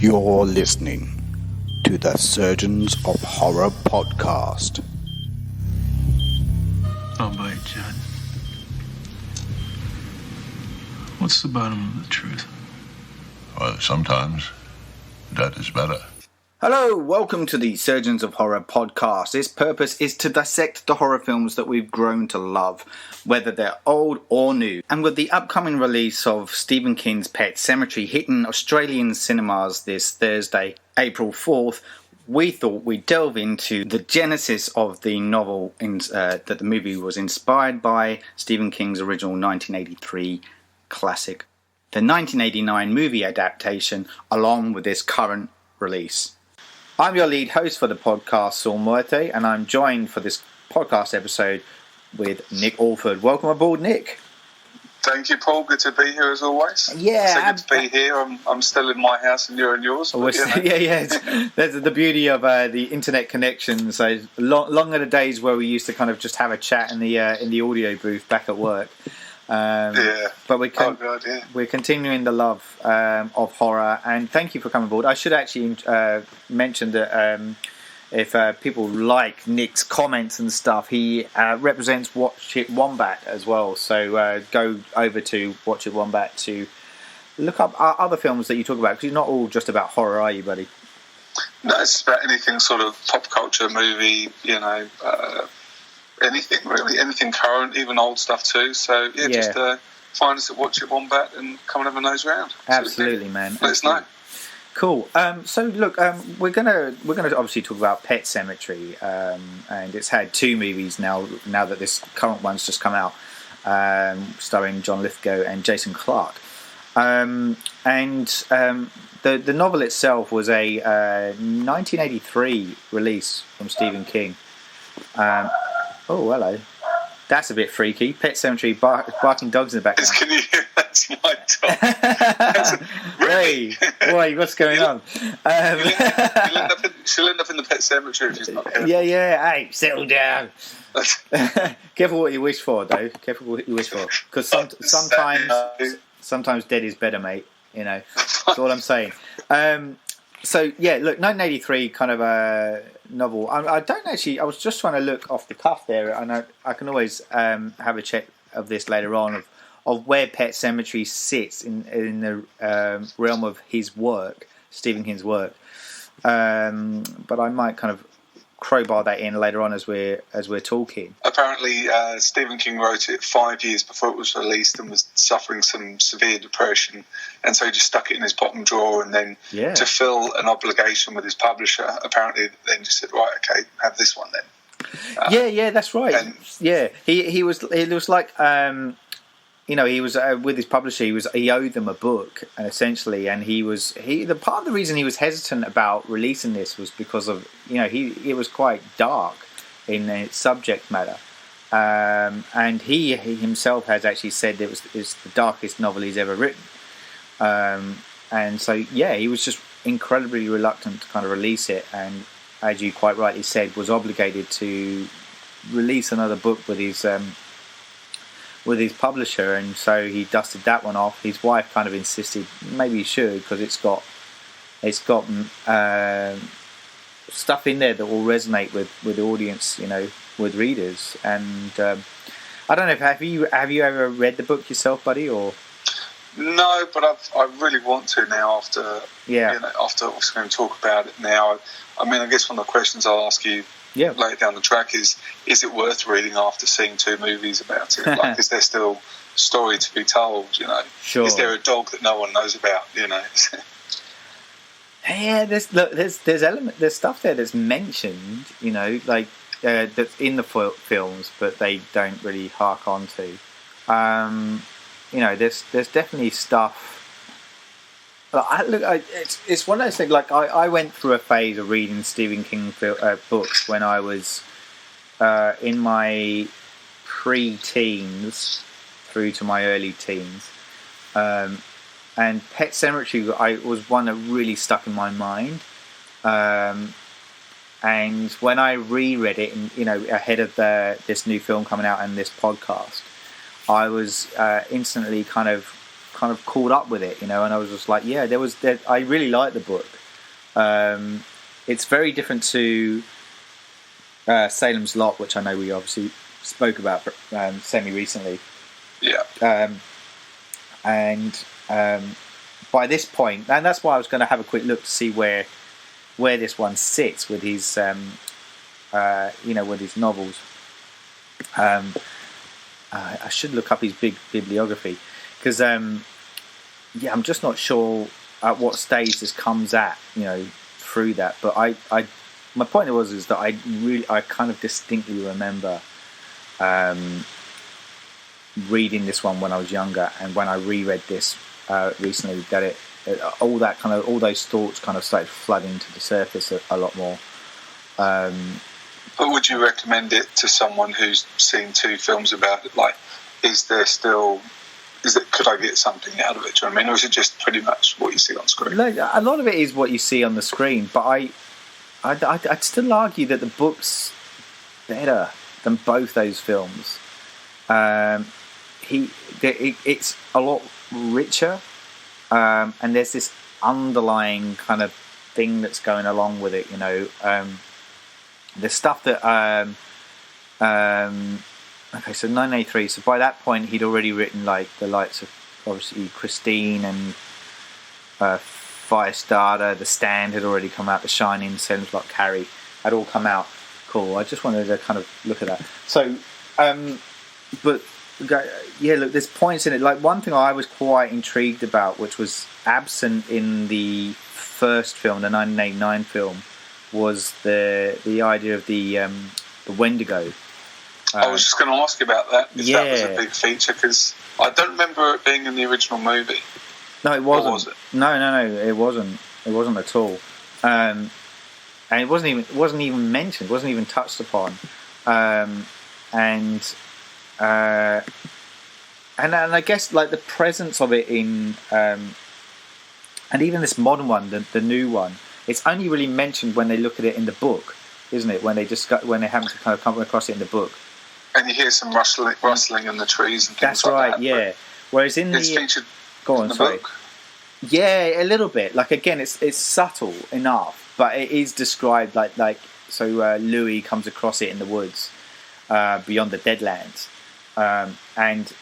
You're listening to the Surgeons of Horror podcast. Oh, boy, Judd. What's the bottom of the truth? Well, sometimes that is better. Hello, welcome to the Surgeons of Horror podcast. Its purpose is to dissect the horror films that we've grown to love, whether they're old or new. And with the upcoming release of Stephen King's Pet Sematary hitting Australian cinemas this Thursday, April 4th, we thought we'd delve into the genesis of the novel that the movie was inspired by, Stephen King's original 1983 classic, the 1989 movie adaptation, along with this current release. I'm your lead host for the podcast, Saul Muerte, and I'm joined for this podcast episode with Nick Alford. Welcome aboard, Nick. Thank you, Paul. Good to be here as always. Yeah, good to be here. I'm still in my house and you're in yours. But, yeah. That's the beauty of the internet connection. So long are the days where we used to kind of just have a chat in the audio booth back at work. But we're continuing the love of horror, and thank you for coming aboard. I should actually mention that if people like Nick's comments and stuff, he represents Watch It Wombat as well. So go over to Watch It Wombat to look up other films that you talk about, because you're not all just about horror, are you, buddy? No, it's about anything sort of pop culture, movie, anything really, anything current, even old stuff too. So just find us at Watch It Wombat and come and have a nose round. Absolutely, man. Let us know. Cool. So look, we're gonna obviously talk about Pet Sematary, and it's had two movies now that this current one's just come out, starring John Lithgow and Jason Clarke. The novel itself was a 1983 release from Stephen King. Oh, hello. That's a bit freaky. Pet Sematary, barking dogs in the background. Can you hear? That's my dog. Hey, why? What's going on? She'll end up in the Pet Sematary if she's not careful. Yeah. Hey, settle down. Careful what you wish for, though. Careful what you wish for. Because sometimes dead is better, mate. You know, that's all I'm saying. So, yeah, look, 1983 kind of a novel. I don't actually... I was just trying to look off the cuff there, and I can always have a check of this later on, of where Pet Sematary sits in the realm of his work, Stephen King's work. But I might kind of crowbar that in later on as we're talking. Apparently, Stephen King wrote it 5 years before it was released and was suffering some severe depression, and so he just stuck it in his bottom drawer, and then to fill an obligation with his publisher, apparently then just said, right, okay, have this one then. Yeah, that's right. He was like. He was with his publisher. He owed them a book, essentially, and the part of the reason he was hesitant about releasing this was because of it was quite dark in its subject matter, and he himself has actually said it's the darkest novel he's ever written, and so he was just incredibly reluctant to kind of release it, and as you quite rightly said, was obligated to release another book with his publisher, and so he dusted that one off. His wife kind of insisted maybe he should, because it's got stuff in there that will resonate with the audience, with readers. And I don't know, have you ever read the book yourself, buddy? Or no, but I really want to now. After after I was going to talk about it now. I mean, I guess one of the questions I'll ask you later down the track is it worth reading after seeing two movies about it? Like, is there still story to be told? Sure. Is there a dog that no one knows about? Yeah, there's stuff there that's mentioned, that's in the films, but they don't really hark on to. There's definitely stuff. It's one of those things. Like I went through a phase of reading Stephen King books when I was in my pre-teens through to my early teens, and Pet Sematary was one that really stuck in my mind. And when I reread it, ahead of this new film coming out and this podcast, I was instantly kind of kind of caught up with it, and I was just like, yeah, I really like the book. It's very different to Salem's Lot, which I know we obviously spoke about semi-recently. Yeah. And by this point, and that's why I was going to have a quick look to see where this one sits with his, with his novels. I should look up his big bibliography because, I'm just not sure at what stage this comes at, through that. But my point is that I kind of distinctly remember reading this one when I was younger, and when I reread this recently, that all those thoughts kind of started flooding to the surface a lot more. But would you recommend it to someone who's seen 2 films about it? Like, could I get something out of it? Do you know what I mean? Or is it just pretty much what you see on screen? No, a lot of it is what you see on the screen, but I'd still argue that the book's better than both those films. It's a lot richer, and there's this underlying kind of thing that's going along with it. The stuff that okay, so 1983. So by that point, he'd already written like the likes of obviously Christine and Firestarter. The Stand had already come out. The Shining, Salem's Lot, Carrie had all come out. Cool. I just wanted to kind of look at that. So, but yeah, look, there's points in it. Like one thing I was quite intrigued about, which was absent in the first film, the 1989 film, was the idea of the Wendigo. I was just going to ask you about that. If that was a big feature, because I don't remember it being in the original movie. No, it wasn't. Or was it? No, it wasn't. It wasn't at all. And it wasn't even mentioned. It wasn't even touched upon. And I guess like the presence of it in, and even this modern one, the new one, it's only really mentioned when they look at it in the book, isn't it? When they happen to kind of come across it in the book. And you hear some rustling in the trees and things. That's like that. That's right, yeah. Whereas it's featured in the sorry. book. Yeah, a little bit. Like again, it's subtle enough, but it is described like so. Louis comes across it in the woods beyond the Deadlands, and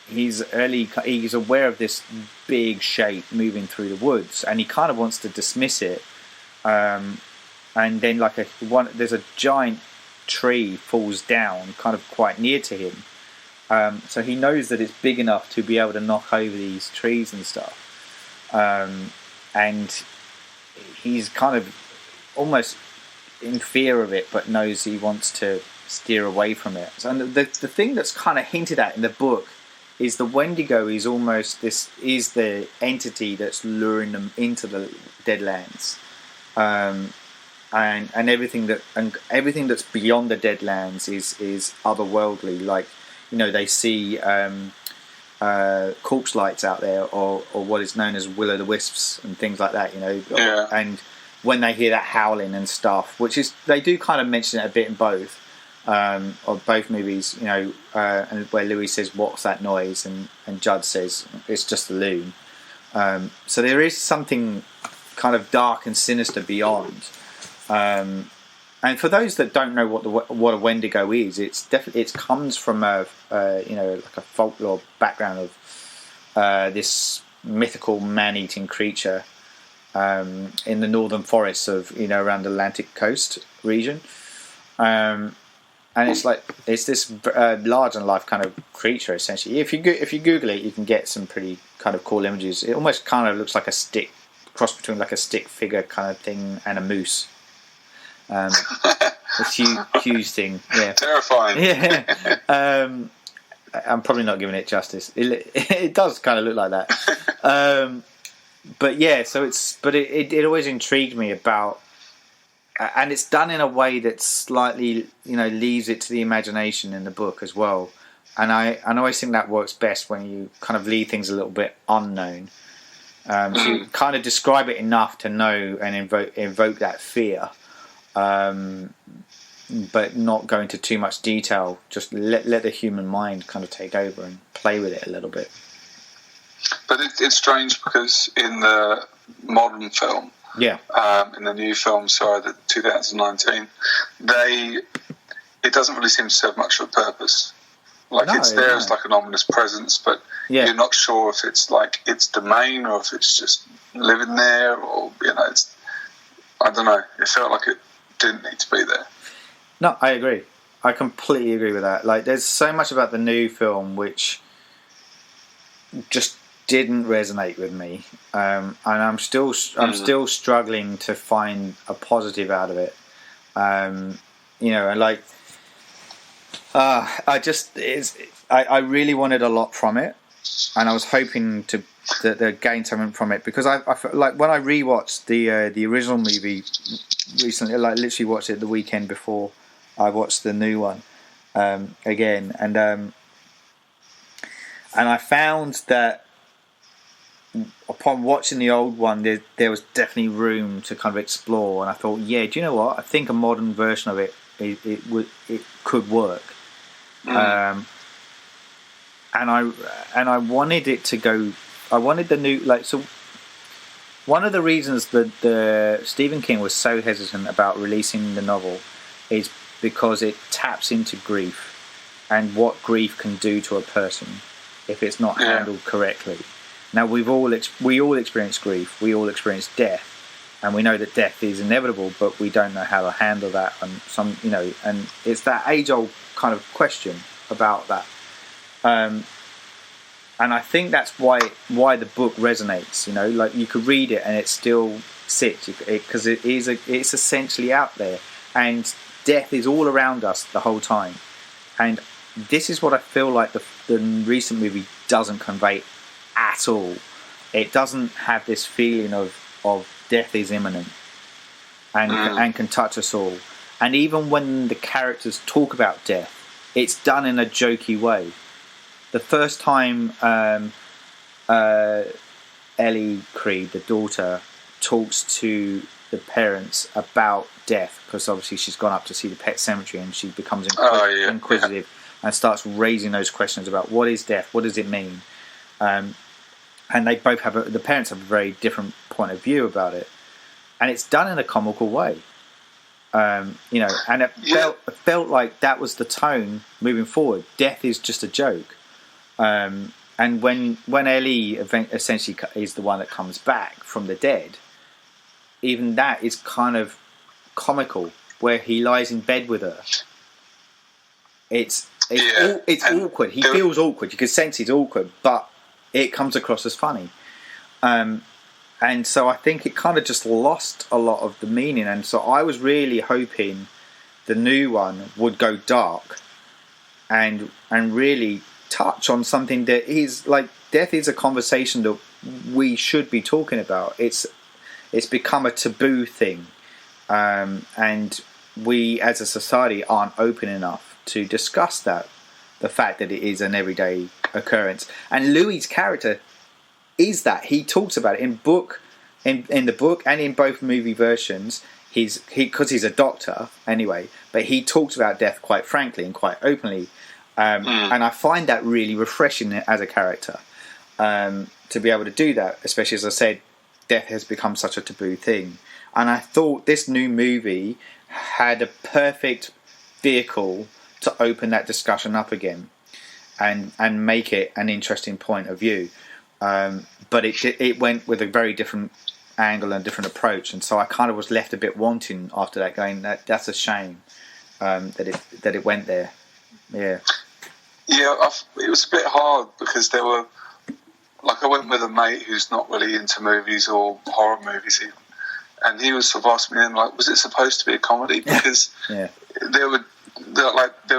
he's aware of this big shape moving through the woods, and he kind of wants to dismiss it. And then there's a giant tree falls down kind of quite near to him, so he knows that it's big enough to be able to knock over these trees and stuff, and he's kind of almost in fear of it, but knows he wants to steer away from it. So, and the thing that's kind of hinted at in the book is the Wendigo is the entity that's luring them into the Deadlands. And everything that's beyond the Deadlands is otherworldly. Like, they see corpse lights out there, or what is known as will-o'-the-wisps and things like that. Yeah. And when they hear that howling and stuff, which is they do kind of mention it a bit in both, or both movies. And where Louis says, "What's that noise?" and Judd says, "It's just a loon." So there is something kind of dark and sinister beyond. And for those that don't know what a Wendigo is, it comes from like a folklore background of this mythical man-eating creature in the northern forests of around the Atlantic coast region, and it's this larger than life kind of creature essentially. If you Google it, you can get some pretty kind of cool images. It almost kind of looks like a stick cross between like a stick figure kind of thing and a moose. This huge thing, yeah, terrifying. Yeah, I'm probably not giving it justice. It does kind of look like that, but yeah. So it always intrigued me about, and it's done in a way that slightly leaves it to the imagination in the book as well. And I always think that works best when you kind of leave things a little bit unknown. So you kind of describe it enough to know and invoke that fear. But not go into too much detail. Just let the human mind kind of take over and play with it a little bit. But it's strange because in the modern film, in the new film, the 2019, it doesn't really seem to serve much of a purpose. Like it's there as like an ominous presence, but you're not sure if it's like its domain or if it's just living there, or it's, I don't know. It felt like it didn't need to be there. No, I agree. I completely agree with that. Like, there's so much about the new film which just didn't resonate with me, and I'm still struggling to find a positive out of it. And like, I really wanted a lot from it, and I was hoping to gain something from it, because I felt like when I rewatched the original movie recently, like literally watched it the weekend before I watched the new one again, and I found that upon watching the old one, there was definitely room to kind of explore, and I thought, do you know what? I think a modern version of it could work, and I wanted it to go. I wanted the new so. One of the reasons that the Stephen King was so hesitant about releasing the novel is because it taps into grief and what grief can do to a person if it's not handled correctly. Now we all experience grief, we all experience death, and we know that death is inevitable, but we don't know how to handle that. And and it's that age-old kind of question about that. And I think that's why the book resonates. Like you could read it and it still sits, because it's essentially out there, and death is all around us the whole time. And this is what I feel like the recent movie doesn't convey at all. It doesn't have this feeling of death is imminent and can touch us all. And even when the characters talk about death, it's done in a jokey way. The first time Ellie Creed, the daughter, talks to the parents about death, because obviously she's gone up to see the Pet Sematary, and she becomes inquisitive and starts raising those questions about what is death, what does it mean, and they both the parents have a very different point of view about it, and it's done in a comical way. And it felt like that was the tone moving forward. Death is just a joke. And when Ellie essentially is the one that comes back from the dead, even that is kind of comical, where he lies in bed with her. It's awkward. He feels awkward. You can sense he's awkward, but it comes across as funny. And so I think it kind of just lost a lot of the meaning. And so I was really hoping the new one would go dark and really touch on something that is like, death is a conversation that we should be talking about. It's become a taboo thing, and we as a society aren't open enough to discuss the fact that it is an everyday occurrence. And Louis's character is that. He talks about it in the book and in both movie versions. Because he's a doctor anyway, but he talks about death quite frankly and quite openly. And I find that really refreshing as a character, to be able to do that, especially, as I said, death has become such a taboo thing. And I thought this new movie had a perfect vehicle to open that discussion up again and make it an interesting point of view. But it went with a very different angle and different approach, and so I kind of was left a bit wanting after that, going, that's a shame that it went there. Yeah, it was a bit hard because there were, like, I went with a mate who's not really into movies or horror movies even, and he was sort of asking me, like, was it supposed to be a comedy? Because there were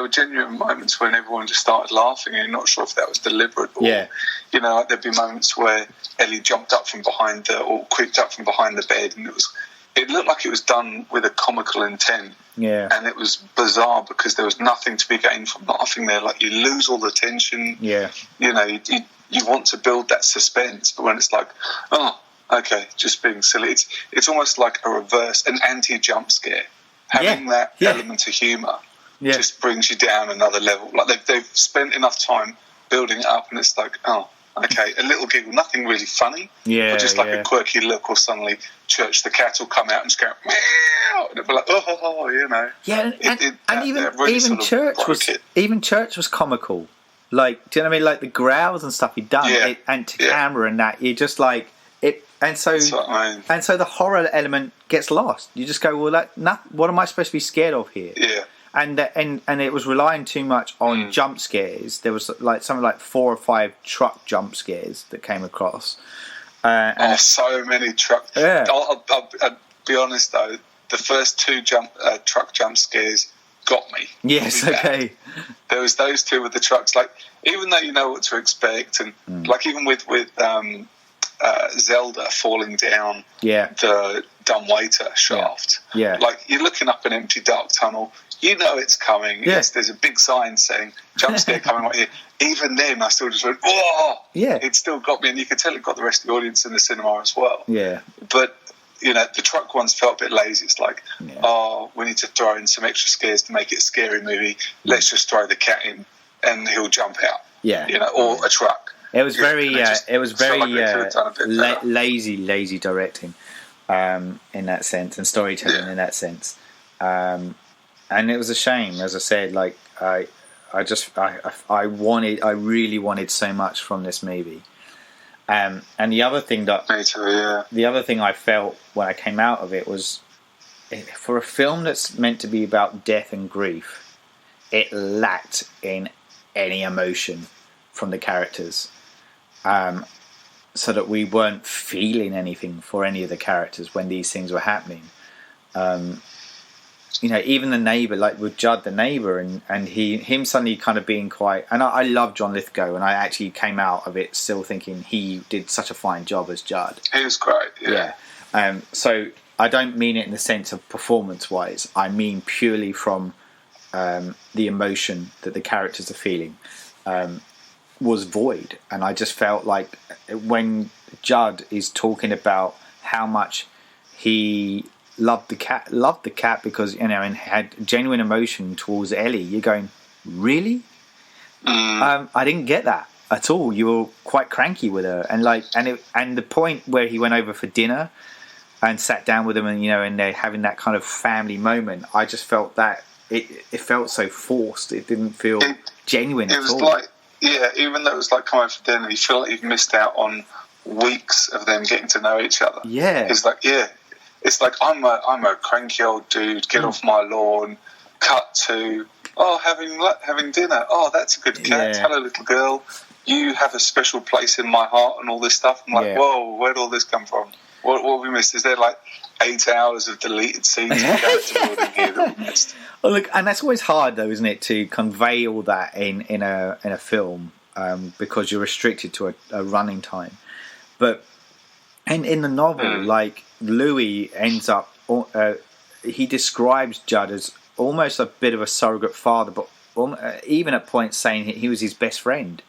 genuine moments when everyone just started laughing, and you're not sure if that was deliberate or, like there'd be moments where Ellie jumped up from behind or creeped up from behind the bed, and it looked like it was done with a comical intent. Yeah. And it was bizarre because there was nothing to be gained from laughing there. Like, you lose all the tension. Yeah. You want to build that suspense, but when it's like, oh, okay, just being silly. It's almost like a reverse, an anti-jump scare. Having that element of humour just brings you down another level. Like, they've spent enough time building it up, and it's like, oh, Okay, a little giggle, nothing really funny. Yeah, or just like a quirky look, or suddenly Church the cat will come out and just go meow, and it'll be like, oh, you know. Yeah, and really even Church was comical. Like, do you know what I mean? Like the growls and stuff he'd done, and to camera and that, you just like it, and so the horror element gets lost. You just go, well, what am I supposed to be scared of here? Yeah. And it was relying too much on jump scares. There was like something like 4 or 5 truck jump scares that came across. So many truck. Yeah. I'll be honest though. The first 2 truck jump scares got me. Yes. Okay. There was those 2 with the trucks. Like, even though you know what to expect, and like even with Zelda falling down the dumbwaiter shaft. Yeah. Like, you're looking up an empty dark tunnel. You know it's coming. Yeah. Yes, there's a big sign saying jump scare coming right here. Even then, I still just went, whoa! Yeah. It still got me, and you could tell it got the rest of the audience in the cinema as well. Yeah. But, you know, the truck ones felt a bit lazy. It's like, we need to throw in some extra scares to make it a scary movie. Let's just throw the cat in, and he'll jump out. Yeah. You know, or a truck. It was very lazy directing in that sense, and storytelling in that sense. And it was a shame, as I said. Like I really wanted so much from this movie. And the other thing the other thing I felt when I came out of it was, for a film that's meant to be about death and grief, it lacked in any emotion from the characters, so that we weren't feeling anything for any of the characters when these things were happening. You know, even the neighbour, like with Judd, the neighbour, and him suddenly kind of being quite... And I love John Lithgow, and I actually came out of it still thinking he did such a fine job as Judd. He was great, yeah. So I don't mean it in the sense of performance-wise. I mean purely from the emotion that the characters are feeling was void. And I just felt like when Judd is talking about how much he... loved the cat because, you know, and had genuine emotion towards Ellie. You're going, really? I didn't get that at all. You were quite cranky with her, and the point where he went over for dinner and sat down with them, and you know, and they're having that kind of family moment. I just felt that it felt so forced. It didn't feel genuine at all. It was like, even though it was like coming for dinner, you feel like you've missed out on weeks of them getting to know each other. Yeah, it's like It's like, I'm a cranky old dude, get off my lawn, cut to, having dinner. Oh, that's a good cat. Yeah. Hello, little girl. You have a special place in my heart, and all this stuff. I'm like, whoa, where'd all this come from? What have we missed? Is there like 8 hours of deleted scenes in here that we missed? Well, look, and that's always hard, though, isn't it, to convey all that in a film, because you're restricted to a running time. But in the novel, like, Louis ends up... he describes Judd as almost a bit of a surrogate father, but even at points saying he was his best friend,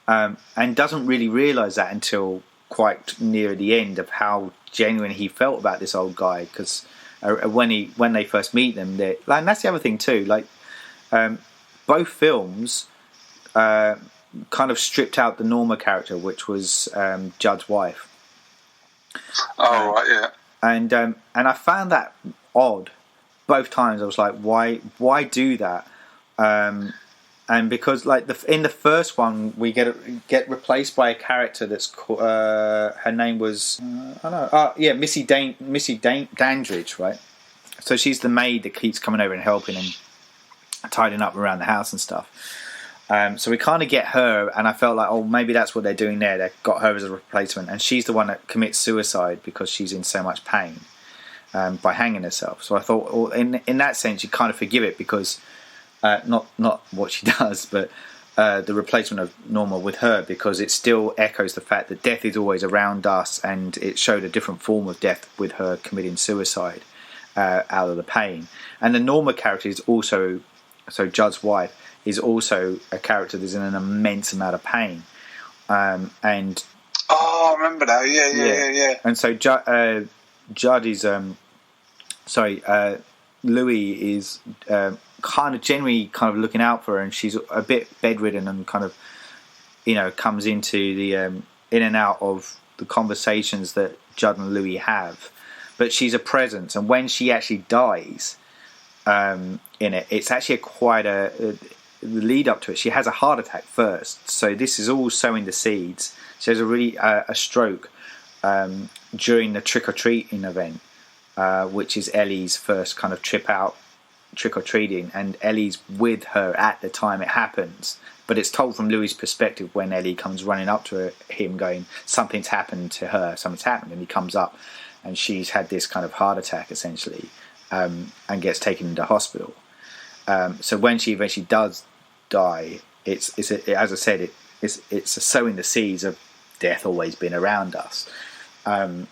and doesn't really realise that until quite near the end of how genuine he felt about this old guy. Because when they first meet them, and that's the other thing too. Like, both films kind of stripped out the Norma character, which was Judd's wife. Oh, right, yeah. And I found that odd both times. I was like, why do that? And because, like, in the first one, we get replaced by a character that's called, her name was Missy Dandridge, right? So she's the maid that keeps coming over and helping and tidying up around the house and stuff. So we kind of get her, and I felt like, oh, maybe that's what they're doing there. They've got her as a replacement, and she's the one that commits suicide because she's in so much pain by hanging herself. So I thought, well, in that sense, you kind of forgive it because not what she does, but the replacement of Norma with her, because it still echoes the fact that death is always around us, and it showed a different form of death with her committing suicide out of the pain. And the Norma character is also, so Judd's wife, is also a character that's in an immense amount of pain. And I remember that. Yeah. And so Judd is Louis is kind of genuinely kind of looking out for her, and she's a bit bedridden and kind of comes into the in and out of the conversations that Judd and Louis have, but she's a presence, and when she actually dies in it, it's actually quite a lead up to it. She has a heart attack first, so this is all sowing the seeds. She has a stroke during the trick-or-treating event, which is Ellie's first kind of trip out trick-or-treating, and Ellie's with her at the time it happens, but it's told from Louis' perspective when Ellie comes running up to him going, something's happened to her, something's happened, and he comes up and she's had this kind of heart attack essentially, and gets taken into hospital. So when she eventually does die, it's as I said, it's a sowing the seeds of death always been around us. And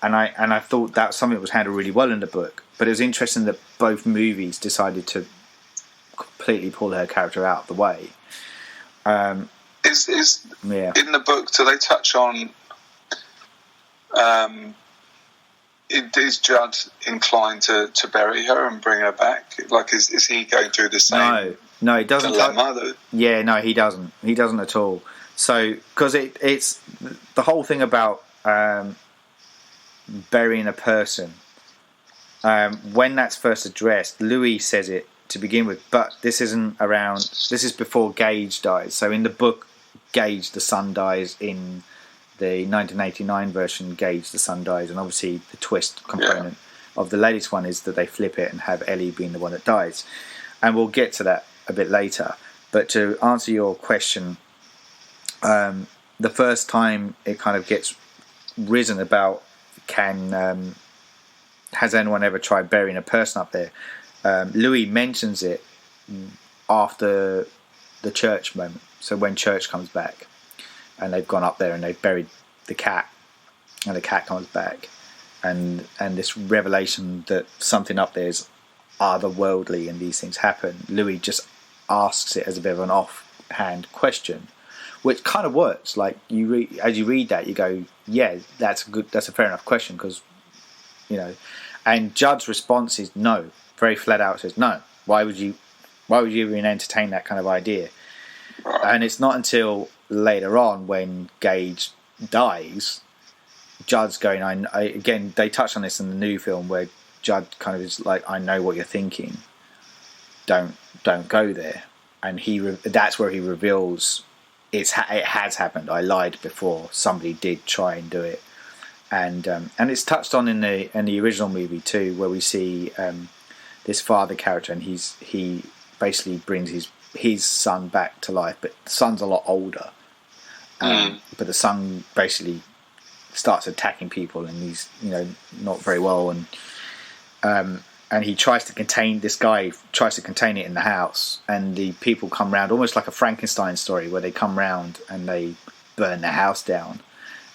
I thought that something that was handled really well in the book, but it was interesting that both movies decided to completely pull her character out of the way. Is in the book, do they touch on is Judd inclined to bury her and bring her back? Like, is he going through the same no, he doesn't dilemma? No, he doesn't at all. So because it's the whole thing about burying a person, when that's first addressed, Louis says it to begin with, but this isn't around, this is before Gage dies. So in the book, Gage, the son, dies. In the 1989 version, Gage, the son, dies, and obviously the twist component of the latest one is that they flip it and have Ellie being the one that dies, and we'll get to that a bit later. But to answer your question, the first time it kind of gets risen about, has anyone ever tried burying a person up there? Louis mentions it after the Church moment. So when Church comes back and they've gone up there and they've buried the cat, and the cat comes back, and this revelation that something up there is otherworldly and these things happen, Louis just asks it as a bit of an offhand question, which kind of works. Like as you read that, you go, yeah, that's a fair enough question, because and Judd's response is no, very flat out says no. Why would you even entertain that kind of idea? And it's not until later on when Gage dies, Judd's going, again, they touch on this in the new film where Judd kind of is like, I know what you're thinking, don't go there. And that's where he reveals it has happened. I lied before. Somebody did try and do it. And it's touched on in the original movie too, where we see this father character, and he basically brings his son back to life, but the son's a lot older. But the son basically starts attacking people, and he's not very well, and he tries to contain it in the house, and the people come round, almost like a Frankenstein story, where they come round and they burn the house down,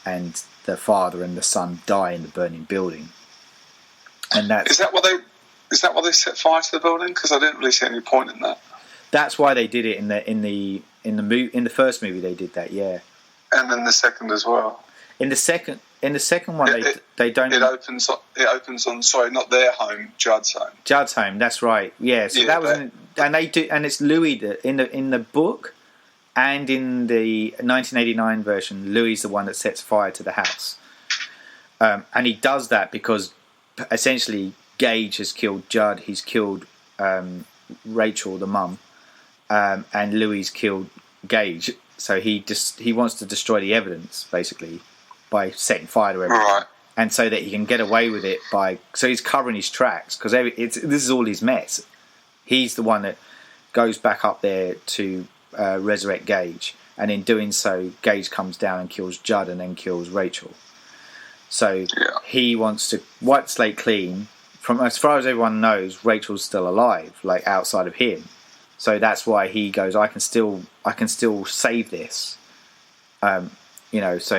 and the father and the son die in the burning building. And is that why they set fire to the building? Because I didn't really see any point in that. That's why they did it in the first movie. They did that, yeah. And then the second as well. In the second one, they don't. It opens on not their home, Judd's home. Judd's home. That's right. Yeah. So that was, and they do, and it's Louis that in the book, and in the 1989 version, Louis is the one that sets fire to the house, and he does that because essentially Gage has killed Judd. He's killed Rachel, the mum, and Louis killed Gage. So he wants to destroy the evidence basically by setting fire to everything, right. And so that he can get away with it so he's covering his tracks, because this is all his mess. He's the one that goes back up there to resurrect Gage, and in doing so, Gage comes down and kills Judd and then kills Rachel. So he wants to wipe the slate clean. From as far as everyone knows, Rachel's still alive, like outside of him. So that's why he goes, I can still save this. So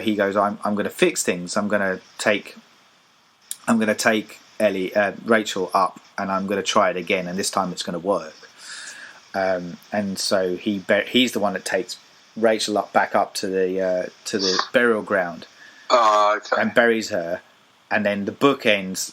he goes, I'm going to fix things. I'm going to take Rachel up, and I'm going to try it again, and this time it's going to work. And so he's the one that takes Rachel back up to the burial ground, and buries her. And then the book ends,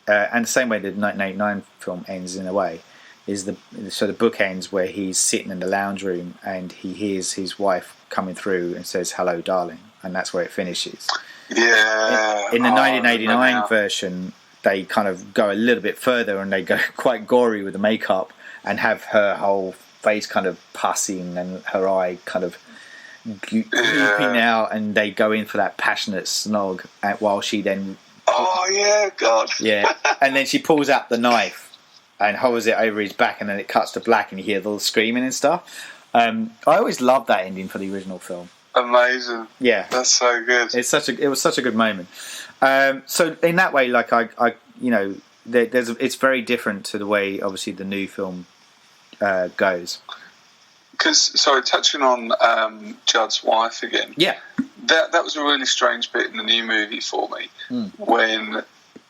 and the same way the 1989 film ends in a way. the book ends where he's sitting in the lounge room and he hears his wife coming through and says, "Hello, darling," and that's where it finishes. Yeah. In the 1989 version, they kind of go a little bit further and they go quite gory with the makeup and have her whole face kind of pussing and her eye kind of gooping out, and they go in for that passionate snog while she then... Oh, yeah, God. Yeah, and then she pulls out the knife and hovers it over his back, and then it cuts to black and you hear the screaming and stuff. I always loved that ending for the original film. Amazing. Yeah, that's so good. It was such a good moment. So in that way, like I it's very different to the way obviously the new film goes. Because touching on Judd's wife again. Yeah, that was a really strange bit in the new movie for me when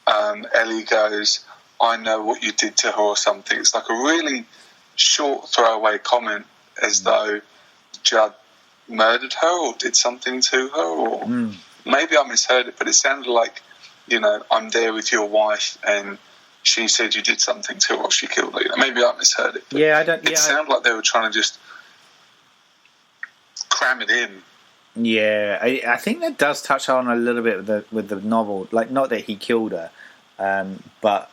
Ellie goes, "I know what you did to her," or something. It's like a really short throwaway comment, as though Judd murdered her or did something to her, or maybe I misheard it, but it sounded like, I'm there with your wife and she said you did something to her or she killed her. Maybe I misheard it. Yeah, I don't. It sounded like they were trying to just cram it in. Yeah, I think that does touch on a little bit with the novel. Like, not that he killed her, but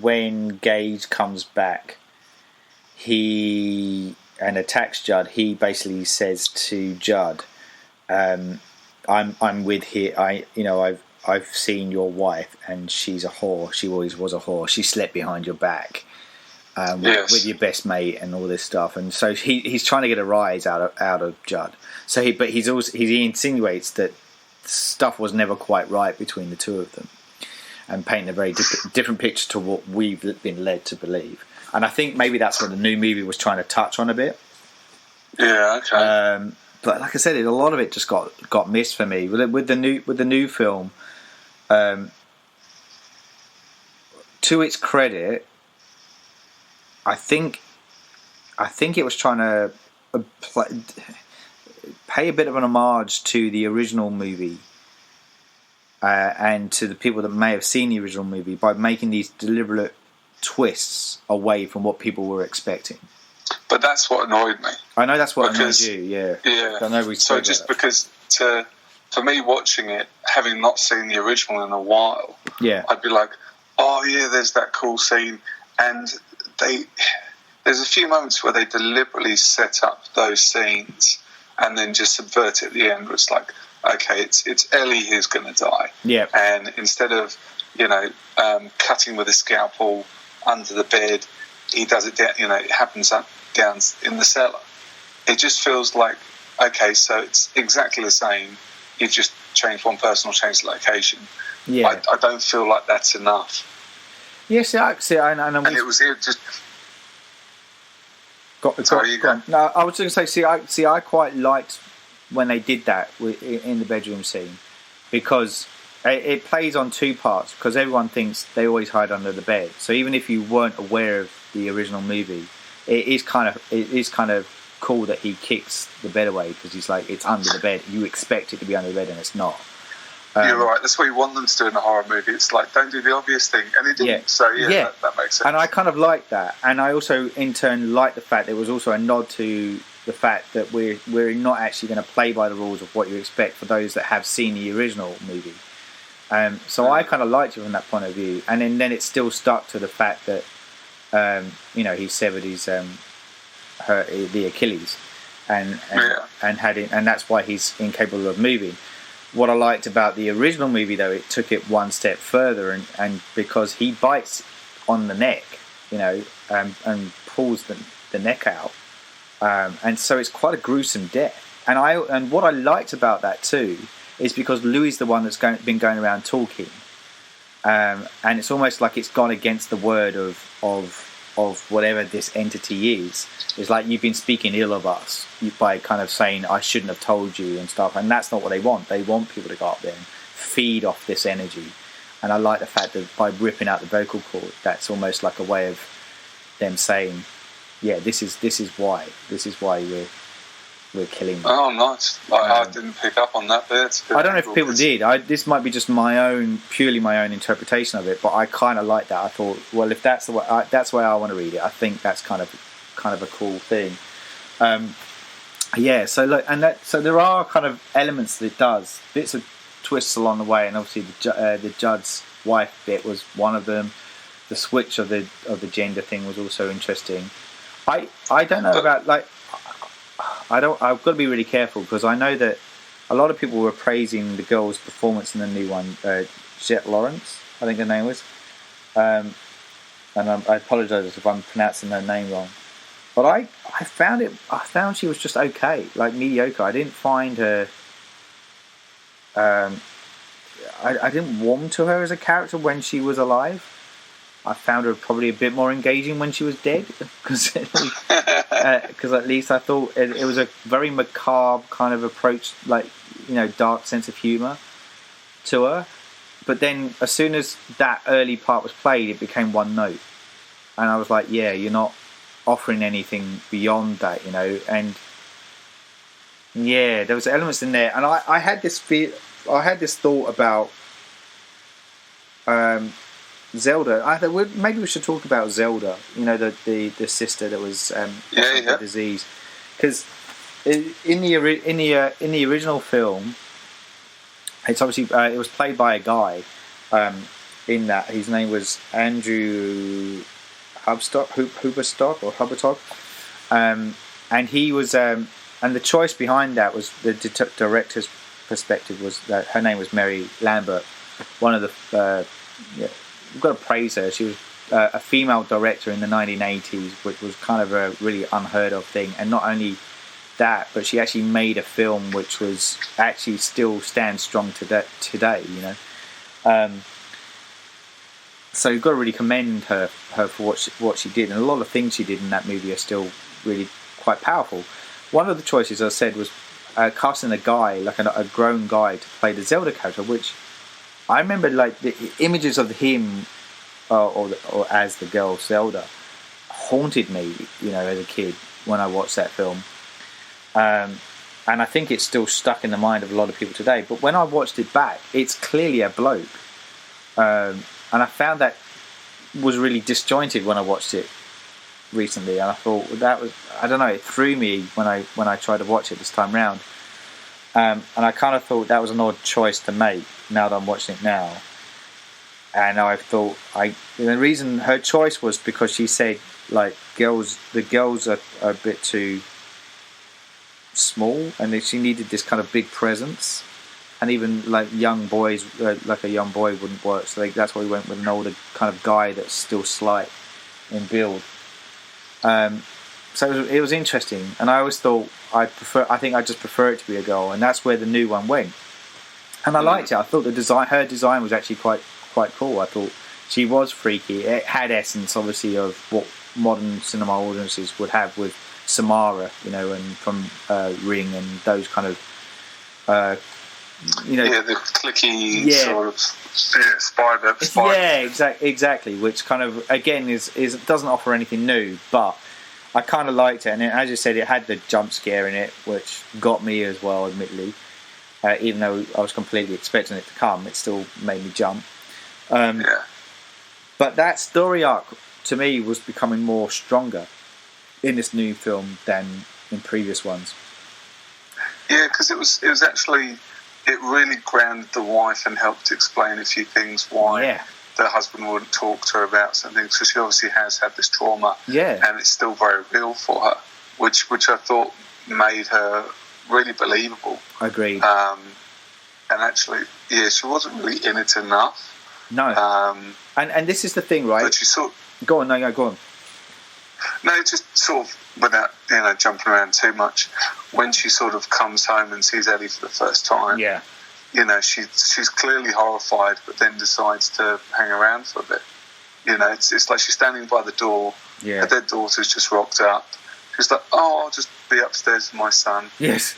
when Gage comes back, and attacks Judd, he basically says to Judd, "I'm with here. I've seen your wife, and she's a whore. She always was a whore. She slept behind your back with your best mate and all this stuff." And so he's trying to get a rise out of Judd. So he insinuates that stuff was never quite right between the two of them, and painting a very different picture to what we've been led to believe. And I think maybe that's what the new movie was trying to touch on a bit. Yeah, okay. But like I said, a lot of it just got missed for me with the new film. To its credit, I think it was trying to pay a bit of an homage to the original movie, and to the people that may have seen the original movie, by making these deliberate twists away from what people were expecting. But that's what annoyed me. I know that's what annoyed you. Yeah. I know because for me watching it, having not seen the original in a while, I'd be like, "Oh yeah, there's that cool scene," and there's a few moments where they deliberately set up those scenes and then just subvert it at the end, where it's like, okay, it's Ellie who's going to die, and instead of cutting with a scalpel under the bed, he does it down. It happens down in the cellar. It just feels like, okay, so it's exactly the same. You've just changed one person or changed the location. Yeah, I don't feel like that's enough. Yeah, and it was just. Sorry, go on. No, I was going to say, I quite liked when they did that in the bedroom scene, because it plays on two parts, because everyone thinks they always hide under the bed. So even if you weren't aware of the original movie, it is kind of cool that he kicks the bed away, because he's like, it's under the bed. You expect it to be under the bed, and it's not. You're right. That's what you want them to do in a horror movie. It's like, don't do the obvious thing, and he didn't. Yeah. So that makes sense. And I kind of like that, and I also in turn like the fact there was also a nod to the fact that we're not actually going to play by the rules of what you expect for those that have seen the original movie. So I kind of liked it from that point of view, and then it still stuck to the fact that he severed his the Achilles, and that's why he's incapable of moving. What I liked about the original movie, though, it took it one step further, and because he bites on the neck, and pulls the neck out, and so it's quite a gruesome death. And what I liked about that too is because Louis is the one that's been going around talking, and it's almost like it's gone against the word of whatever this entity is. It's like, you've been speaking ill of us by kind of saying, I shouldn't have told you and stuff, and that's not what they want. They want people to go up there and feed off this energy. And I like the fact that by ripping out the vocal cord, that's almost like a way of them saying, yeah, this is why we're killing them. Oh, nice. I didn't pick up on that bit. I don't know if people did. This might be just purely my own interpretation of it, but I kind of like that. I thought, well, if that's the way I want to read it, I think that's kind of a cool thing. So there are kind of elements that it does, bits of twists along the way, and obviously the Judd's wife bit was one of them. The switch of the gender thing was also interesting. I don't know about I've got to be really careful because I know that a lot of people were praising the girl's performance in the new one, Jet Lawrence, I think her name was, and I apologise if I'm pronouncing her name wrong, but I found she was just okay, like mediocre. I didn't find her. I didn't warm to her as a character when she was alive. I found her probably a bit more engaging when she was dead, because at least I thought it was a very macabre kind of approach, dark sense of humour to her. But then as soon as that early part was played, it became one note, and I was like, yeah, you're not offering anything beyond that, and yeah, there was elements in there, and I had this thought about Zelda. Maybe we should talk about Zelda. The sister that was the disease, because in the original film, it's obviously it was played by a guy. In that, his name was Andrew Huberstock, and he was and the choice behind that was the director's perspective was that her name was Mary Lambert, one of the. We've got to praise her. She was a female director in the 1980s, which was kind of a really unheard of thing. And not only that, but she actually made a film which was actually still stands strong today. So you've got to really commend her for what she did, and a lot of things she did in that movie are still really quite powerful. One of the choices I said was casting a guy, like a grown guy, to play the Zelda character, which I remember, like, the images of him or as the girl Zelda haunted me, as a kid when I watched that film, and I think it's still stuck in the mind of a lot of people today. But when I watched it back, it's clearly a bloke, and I found that was really disjointed when I watched it recently, and I thought it threw me when I tried to watch it this time round. And I kind of thought that was an odd choice to make now that I'm watching it now. And I thought the reason her choice was because she said, like, the girls are a bit too small, and she needed this kind of big presence. And even like young boys, like a young boy wouldn't work. So that's why we went with an older kind of guy that's still slight in build. So it was interesting, and I always thought I think I just prefer it to be a girl, and that's where the new one went. And I liked it. I thought her design was actually quite cool. I thought she was freaky. It had essence, obviously, of what modern cinema audiences would have with Samara, and from Ring and those kind of, the clicky sort of spider. Yeah, exactly. Which kind of again is doesn't offer anything new, but I kind of liked it, and as you said, it had the jump scare in it, which got me as well, admittedly. Even though I was completely expecting it to come, it still made me jump. But that story arc, to me, was becoming more stronger in this new film than in previous ones. Yeah, because it was actually, it really grounded the wife and helped explain a few things why the husband wouldn't talk to her about some things, because she obviously has had this trauma, and it's still very real for her, which I thought made her really believable. Agreed. And actually, she wasn't really in it enough. No. And this is the thing, right? But she sort of, go on. No, just sort of, without jumping around too much, when she sort of comes home and sees Ellie for the first time, she's clearly horrified, but then decides to hang around for a bit. It's like she's standing by the door. Her dead daughter's just rocked up. She's like, "Oh, I'll just be upstairs with my son." Yes.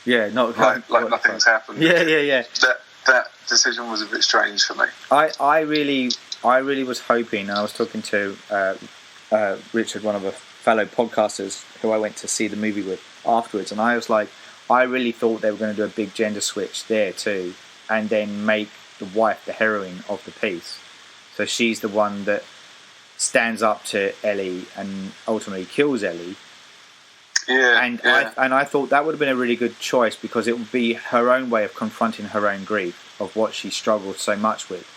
Yeah, not like nothing's happened. Yeah. That decision was a bit strange for me. I really was hoping, and I was talking to Richard, one of the fellow podcasters who I went to see the movie with, afterwards, and I was like, I really thought they were going to do a big gender switch there too, and then make the wife the heroine of the piece. So she's the one that stands up to Ellie and ultimately kills Ellie. Yeah, I thought that would have been a really good choice, because it would be her own way of confronting her own grief of what she struggled so much with,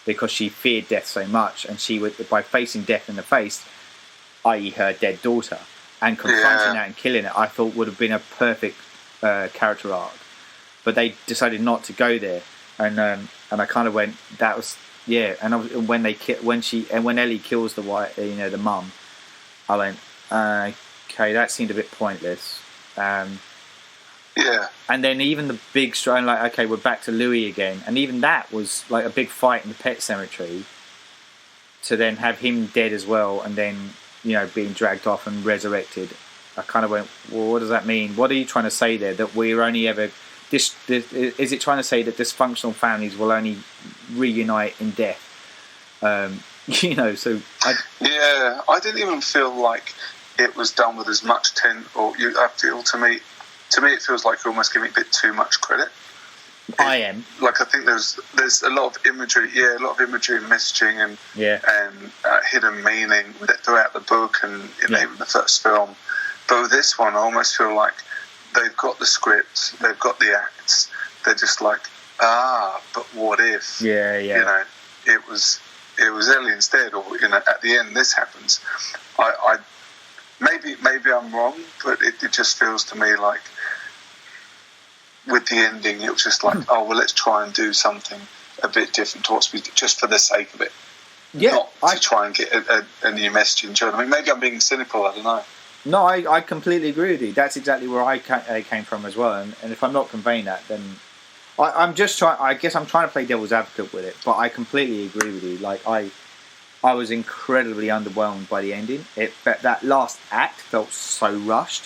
because she feared death so much, and she would, by facing death in the face, i.e. her dead daughter, and confronting that and killing it, I thought would have been a perfect character arc. But they decided not to go there, and I kind of went, that was and when Ellie kills the wife, the mum, I went, okay, that seemed a bit pointless. And then even the big stride, like, okay, we're back to Louis again, and even that was like a big fight in the pet cemetery, to then have him dead as well, and then being dragged off and resurrected. I kind of went, well, what does that mean? What are you trying to say there? That we're only ever is it trying to say that dysfunctional families will only reunite in death? So I didn't even feel like it was done with as much I feel to me it feels like you're almost giving it a bit too much credit. I am. Like, I think there's a lot of imagery, and messaging and hidden meaning throughout the book and even the first film. But with this one, I almost feel like they've got the script, they've got the acts. They're just like, but what if? It was Ellie instead, or at the end this happens. I maybe I'm wrong, but it just feels to me like, with the ending, it was just like, let's try and do something a bit different to what's just for the sake of it. Not to try and get a new message. Do you know what I mean? Maybe I'm being cynical, I don't know. No, I completely agree with you. That's exactly where I came from as well. And if I'm not conveying that, then I'm just trying. I guess I'm trying to play devil's advocate with it. But I completely agree with you. Like, I was incredibly underwhelmed by the ending. That last act felt so rushed,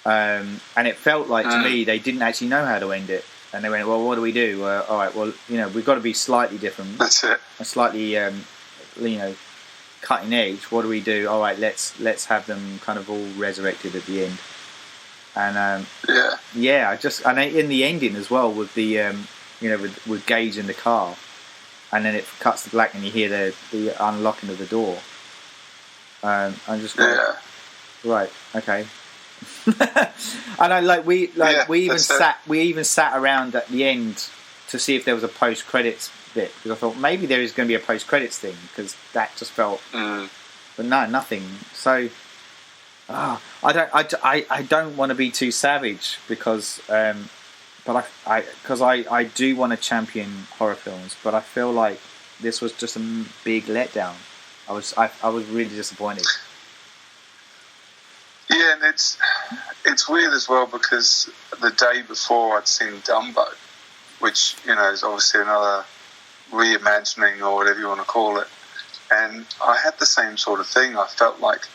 and it felt like to me they didn't actually know how to end it. And they went, well, what do we do? All right, well, we've got to be slightly different. That's it. Slightly, cutting edge. What do we do? All right, let's have them kind of all resurrected at the end. And in the ending as well, with the with Gage in the car, and then it cuts to black and you hear the unlocking of the door. I'm just going, right, okay. And we even sat around at the end to see if there was a post credits bit, because I thought maybe there is going to be a post credits thing, because that just felt, but no, nothing. So I don't want to be too savage, because but I do want to champion horror films, but I feel like this was just a big letdown. I was really disappointed. Yeah, and it's weird as well, because the day before I'd seen Dumbo, which is obviously another reimagining or whatever you want to call it, and I had the same sort of thing. I felt like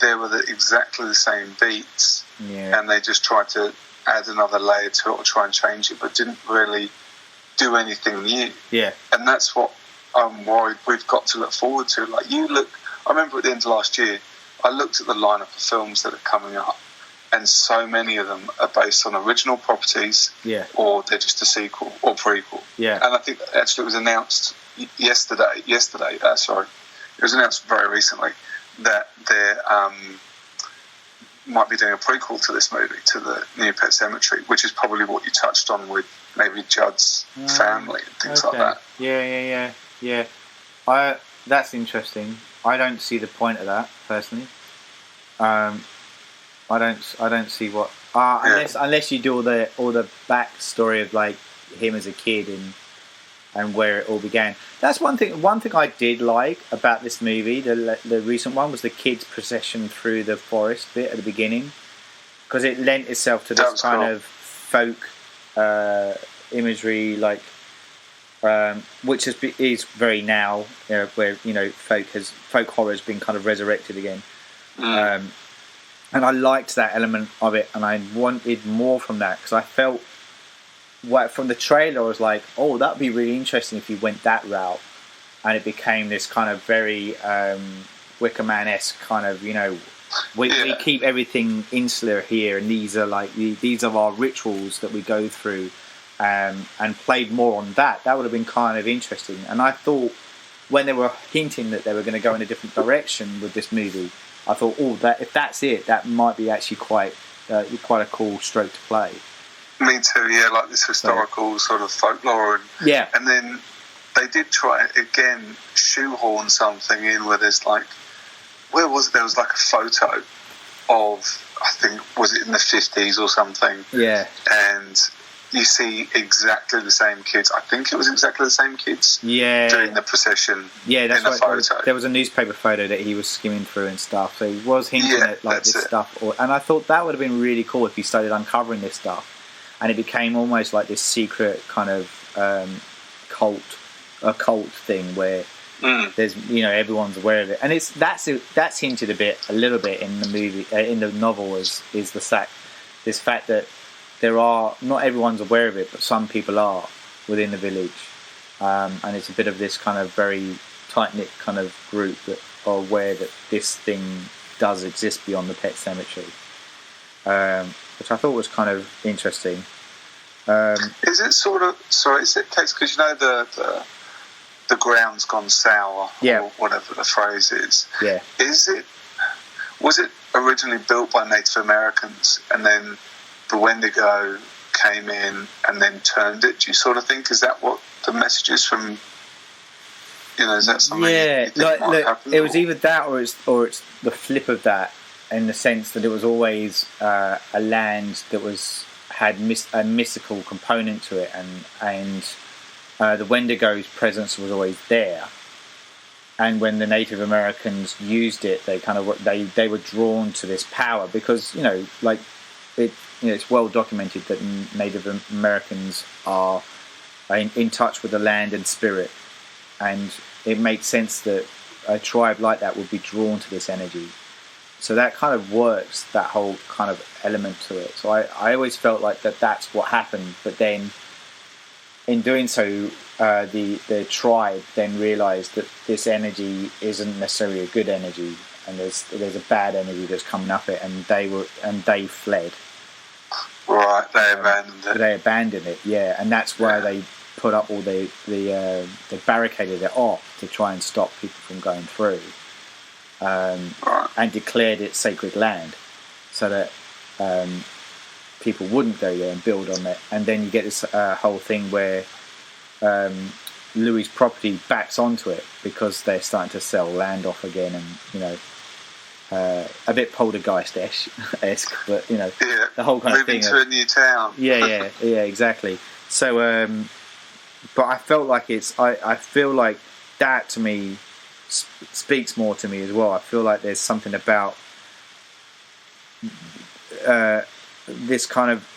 there were exactly the same beats, and they just tried to add another layer to it or try and change it, but didn't really do anything new. Yeah, and that's what I'm worried we've got to look forward to. Like, I remember at the end of last year, I looked at the lineup of films that are coming up, and so many of them are based on original properties, or they're just a sequel or prequel. Yeah, and I think actually it was announced yesterday. It was announced very recently that they're might be doing a prequel to this movie, to the new Pet Sematary, which is probably what you touched on with maybe Judd's family and things like that. Yeah. That's interesting. I don't see the point of that personally. I don't see what unless you do all the backstory of like him as a kid and where it all began. That's one thing. One thing I did like about this movie, the recent one, was the kids' procession through the forest bit at the beginning, because it lent itself to this kind of folk imagery, like which is very now, where folk horror has been kind of resurrected again. And I liked that element of it, and I wanted more from that, because I felt from the trailer I was like, oh, that would be really interesting if you went that route, and it became this kind of very Wicker Man-esque kind of we keep everything insular here, and these are our rituals that we go through, and played more on that would have been kind of interesting. And I thought when they were hinting that they were going to go in a different direction with this movie, I thought, that if that's it, that might be actually quite a cool stroke to play. Me too, yeah, like this historical sort of folklore. And then they did try, again, shoehorn something in where there's like, where was it? There was like a photo of, I think, was it in the 50s or something? Yeah. And you see exactly the same kids. I think it was exactly the same kids. Yeah. Doing the procession. Yeah, that's in the right. photo. There was a newspaper photo that he was skimming through and stuff. So he was hinting at like this stuff. And I thought that would have been really cool if he started uncovering this stuff, and it became almost like this secret kind of cult thing where there's everyone's aware of it, and that's hinted a little bit in the movie, in the novel, is this fact that not everyone's aware of it, but some people are within the village, and it's a bit of this kind of very tight-knit kind of group that are aware that this thing does exist beyond the pet cemetery, which I thought was kind of interesting. Is it sort of, sorry, is it case, because the ground's gone sour, or whatever the phrase is. Yeah. Was it originally built by Native Americans, and then the Wendigo came in and then turned it? Do you sort of think, is that what the message is from, is that something you think might happen? It was either that or it's the flip of that, in the sense that it was always a land that had a mystical component to it, and the Wendigo's presence was always there. And when the Native Americans used it, they were drawn to this power because it's well documented that Native Americans are in touch with the land and spirit, and it makes sense that a tribe like that would be drawn to this energy. So that kind of works, that whole kind of element to it. So I always felt like that's what happened, but then in doing so, the tribe then realised that this energy isn't necessarily a good energy, and there's a bad energy that's coming up it, and they fled. Right, they abandoned it. They abandoned it, yeah, and that's why they put up all they barricaded it off to try and stop people from going through, and declared it sacred land, so that people wouldn't go there and build on it. And then you get this whole thing where Louis' property backs onto it because they're starting to sell land off again, and a bit poltergeist-esque, but the whole kind of thing. Moving to a new town. yeah, exactly. So, but I felt like I feel like that to me speaks more to me as well. I feel like there's something about this kind of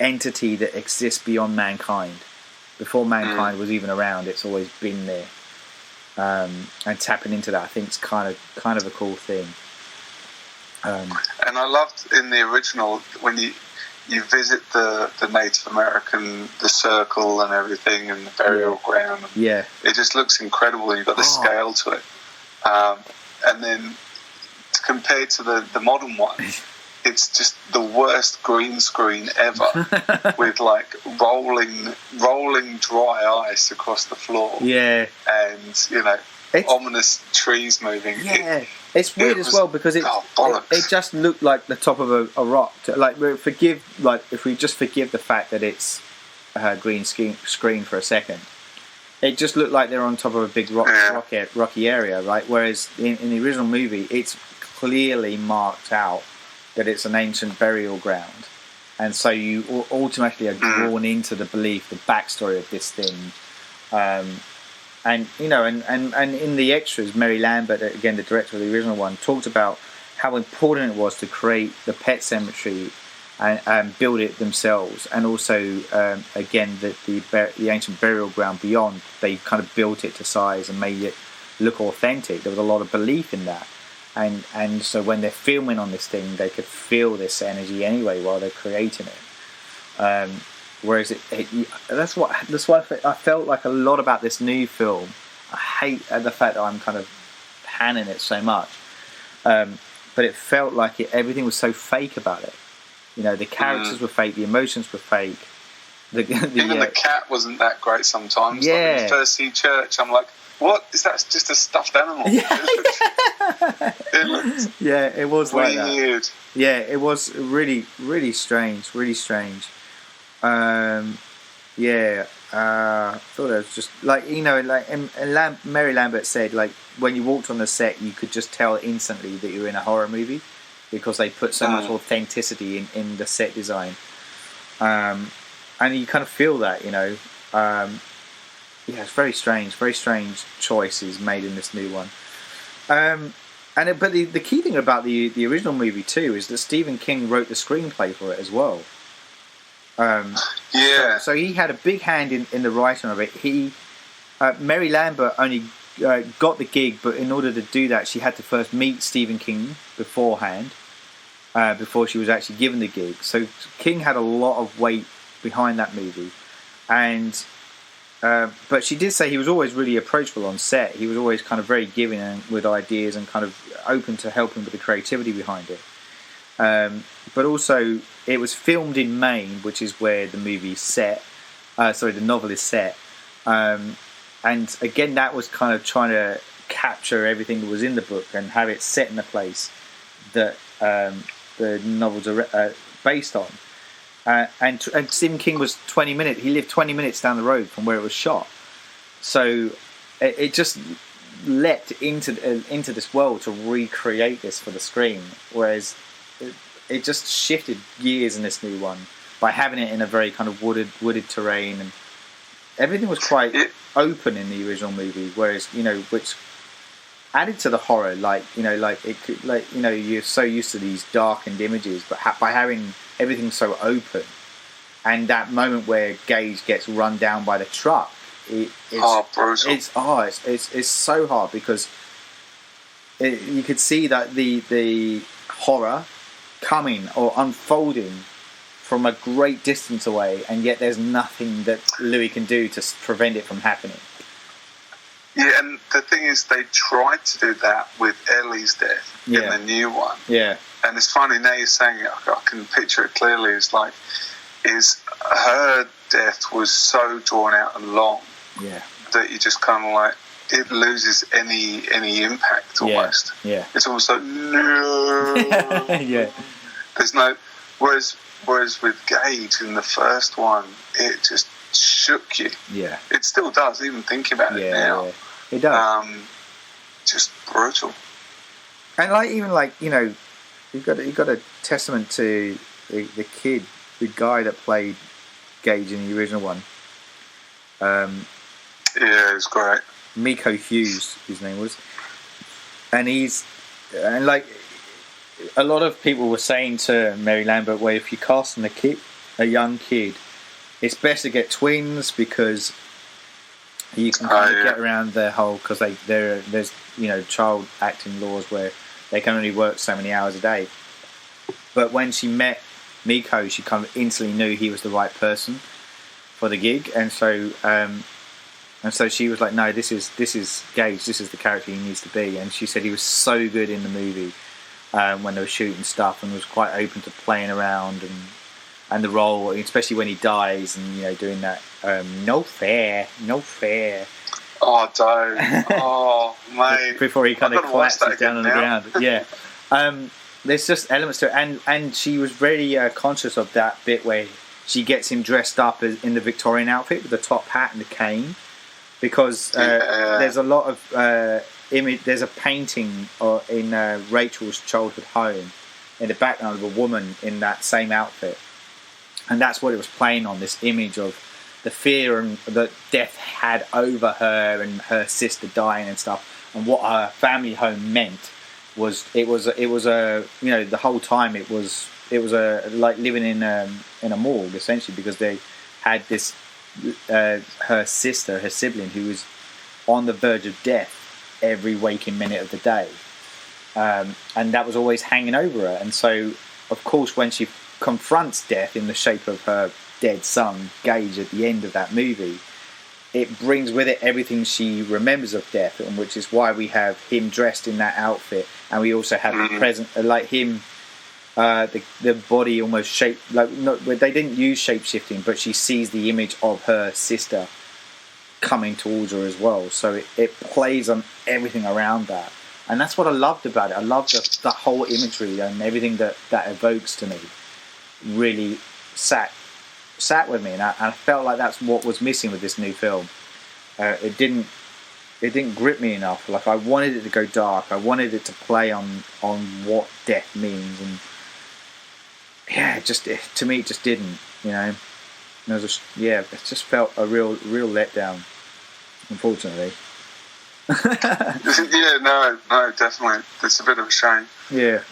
entity that exists beyond mankind. Before mankind was even around, it's always been there. And tapping into that, I think, is kind of a cool thing. And I loved in the original when you visit the Native American, the circle and everything, and the burial ground. Yeah, it just looks incredible. You've got the scale to it, and then compared to the modern one, it's just the worst green screen ever, with like rolling dry ice across the floor. Yeah, and ominous trees moving. Yeah, it's weird as well because it just looked like the top of a rock. Like if we just forgive the fact that it's a green screen for a second, it just looked like they're on top of a big rocky area, right? Whereas in the original movie, it's clearly marked out that it's an ancient burial ground, and so you automatically are drawn into the belief, the backstory of this thing. And in the extras, Mary Lambert, again the director of the original one, talked about how important it was to create the pet cemetery and build it themselves, and also again the ancient burial ground beyond. They kind of built it to size and made it look authentic. There was a lot of belief in that. And so when they're filming on this thing, they could feel this energy anyway while they're creating it. Whereas that's what I felt like a lot about this new film. I hate the fact that I'm kind of panning it so much. but it felt like everything was so fake about it. You know, the characters were fake, the emotions were fake. Even the cat wasn't that great sometimes. Yeah. Like when you first see Church, I'm like, what? Is that just a stuffed animal? Yeah, it was weird. Like that. Yeah, it was really, really strange. Really strange. I thought it was just like, you know, like and Mary Lambert said, like when you walked on the set, you could just tell instantly that you were in a horror movie because they put so much authenticity in the set design, and you kind of feel that, you know. It's very strange choices made in this new one. But the key thing about the original movie too is that Stephen King wrote the screenplay for it as well. So he had a big hand in the writing of it. Mary Lambert only got the gig, but in order to do that, she had to first meet Stephen King beforehand, before she was actually given the gig. So King had a lot of weight behind that movie, but she did say he was always really approachable on set. He was always kind of very giving with ideas and kind of open to helping with the creativity behind it. But also, it was filmed in Maine, which is where the movie's set. The novel is set. And again, that was kind of trying to capture everything that was in the book and have it set in a place that the novels are based on. And Stephen King was 20 minutes. He lived 20 minutes down the road from where it was shot. So it just leapt into this world to recreate this for the screen. Whereas it just shifted gears in this new one by having it in a very kind of wooded terrain, and everything was quite open in the original movie. Whereas, you know, which added to the horror, like, you know, like it could, like, you know, you're so used to these darkened images, but by having everything so open, and that moment where Gage gets run down by the truck, it's brutal. It's so hard because you could see that the horror coming or unfolding from a great distance away, and yet there's nothing that Louis can do to prevent it from happening. Yeah, and the thing is, they tried to do that with Ellie's death in the new one. Yeah. And it's funny, now you're saying it, I can picture it clearly. It's like, her death was so drawn out and long that you just kind of like, it loses any impact almost. Yeah. It's almost like, no. Yeah. There's no... Whereas with Gage in the first one, it just shook you. Yeah. It still does, even thinking about it now. Yeah. It does. Just brutal. And you know, you've got a testament to the kid, the guy that played Gage in the original one. Yeah, it's great. Miko Hughes, his name was, and a lot of people were saying to Mary Lambert, well, if you're casting a young kid, it's best to get twins because you can kind of get around the whole, because there's, you know, child acting laws where they can only work so many hours a day. But when she met Miko, she kind of instantly knew he was the right person for the gig, and so she was like, no, this is Gage, this is the character he needs to be. And she said he was so good in the movie when they were shooting stuff, and was quite open to playing around and the role, especially when he dies, and, you know, doing that no fair. Oh, don't. Oh, mate. Before he kind of collapses down on the ground. Yeah. There's just elements to it, and she was very conscious of that bit where she gets him dressed up in the Victorian outfit with the top hat and the cane, because there's a lot of there's a painting in Rachel's childhood home in the background of a woman in that same outfit, and that's what it was playing on, this image of the fear and that death had over her and her sister dying and stuff, and what her family home meant was it was a you know, the whole time it was a like living in a morgue essentially, because they had this her sibling who was on the verge of death every waking minute of the day, and that was always hanging over her. And so, of course, when she confronts death in the shape of her dead son Gage at the end of that movie, it brings with it everything she remembers of death, and which is why we have him dressed in that outfit, and we also have the present, like him, the body almost shaped like they didn't use shape shifting, but she sees the image of her sister coming towards her as well. So it plays on everything around that, and that's what I loved about it. I loved the whole imagery and everything that evokes to me. Really sat with me, and I felt like that's what was missing with this new film. It didn't grip me enough. Like, I wanted it to go dark. I wanted it to play on what death means, and yeah, to me it just didn't. You know, and it just felt a real letdown, unfortunately. Yeah, no, definitely. It's a bit of a shame. Yeah.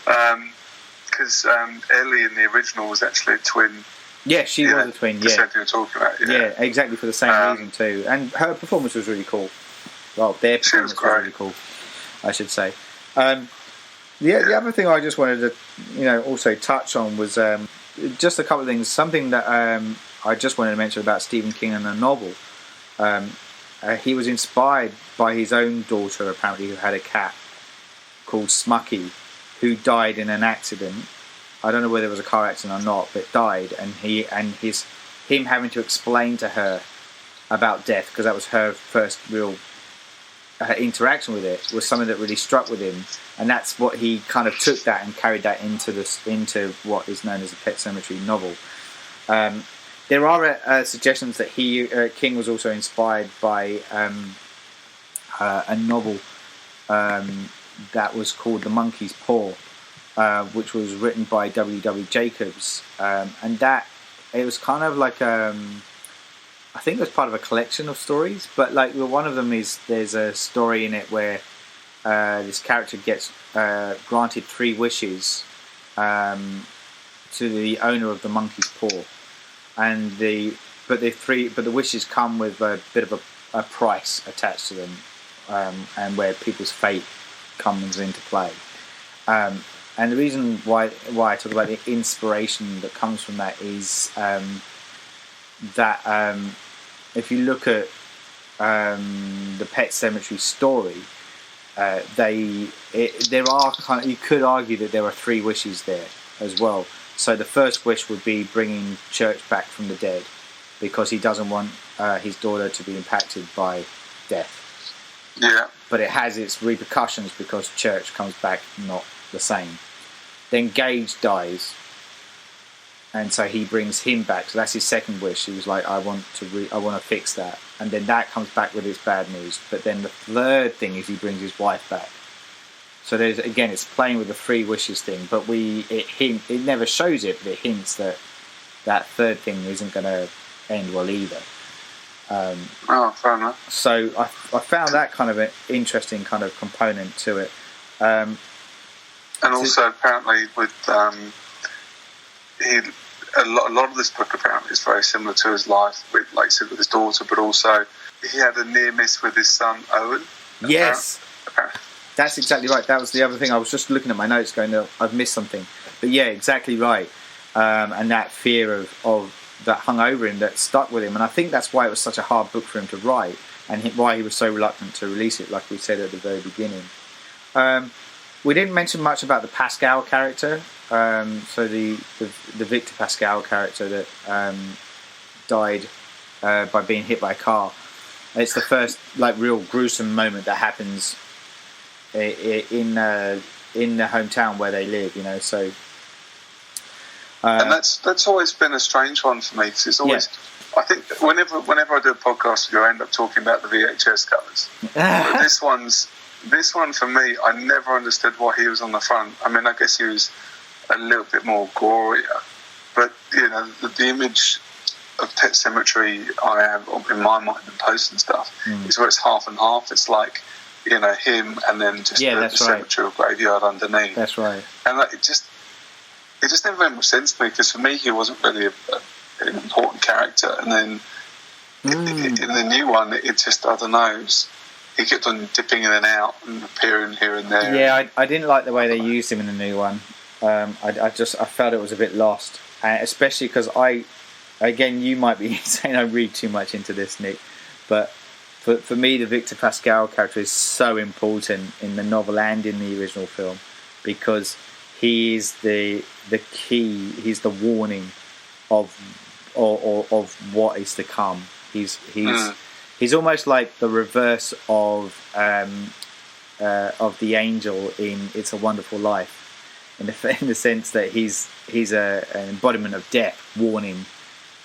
Because Ellie in the original was actually a twin. Yeah, she was a twin. Yeah, you were talking about. Yeah, exactly, for the same reason too. And her performance was really cool. Well, their performance was really cool, I should say. The other thing I just wanted to, also touch on was just a couple of things. Something that I just wanted to mention about Stephen King and the novel. He was inspired by his own daughter, apparently, who had a cat called Smucky, who died in an accident. I don't know whether it was a car accident or not, but died, and him having to explain to her about death, because that was her first real interaction with it, was something that really struck with him, and that's what he kind of took that and carried that into what is known as the Pet Sematary novel. There are suggestions that King was also inspired by a novel that was called The Monkey's Paw, which was written by W.W. Jacobs, and that it was kind of like I think it was part of a collection of stories, but like one of them is there's a story in it where this character gets granted 3 wishes to the owner of the monkey's paw, and the wishes come with a bit of a price attached to them, and where people's fate comes into play. And the reason why I talk about the inspiration that comes from that is that if you look at the Pet Sematary story, there are you could argue that there are 3 wishes there as well. So the first wish would be bringing Church back from the dead, because he doesn't want his daughter to be impacted by death. Yeah. But it has its repercussions because Church comes back not the same. Then Gage dies, and so he brings him back. So that's his second wish. He was like, I want to fix that. And then that comes back with its bad news. But then the third thing is he brings his wife back. So there's, again, it's playing with the 3 wishes thing, but it never shows it, but it hints that that third thing isn't going to end well either. Fair enough. So I found that kind of an interesting kind of component to it. And also, apparently, with a lot of this book apparently is very similar to his life, with, like I said, with his daughter, but also he had a near miss with his son Owen. Yes, that's exactly right. That was the other thing. I was just looking at my notes, going, "I've missed something." But yeah, exactly right. And that fear of that hung over him, that stuck with him, and I think that's why it was such a hard book for him to write, and why he was so reluctant to release it, like we said at the very beginning. We didn't mention much about the Pascal character. So the Victor Pascal character that died by being hit by a car. It's the first like real gruesome moment that happens in the hometown where they live. So. And that's always been a strange one for me, because it's always. Yeah. I think whenever I do a podcast with you, I end up talking about the VHS covers. But this one for me, I never understood why he was on the front. I mean, I guess he was a little bit more gorier, but the image of Pet Sematary I have in my mind and posts and stuff is where it's half and half. It's like him and then just the cemetery or graveyard underneath. That's right. And it just never made much sense to me, because for me he wasn't really an important character, and then in the new one it just, I don't know, he kept on dipping in and out and appearing here and there. Yeah, I didn't like the way they used him in the new one. I felt it was a bit lost, especially because again, you might be saying I read too much into this, Nick, But for me, the Victor Pascal character is so important in the novel and in the original film, because he is the key. He's the warning of what is to come. He's almost like the reverse of the angel in It's a Wonderful Life, in the sense that he's an embodiment of death, warning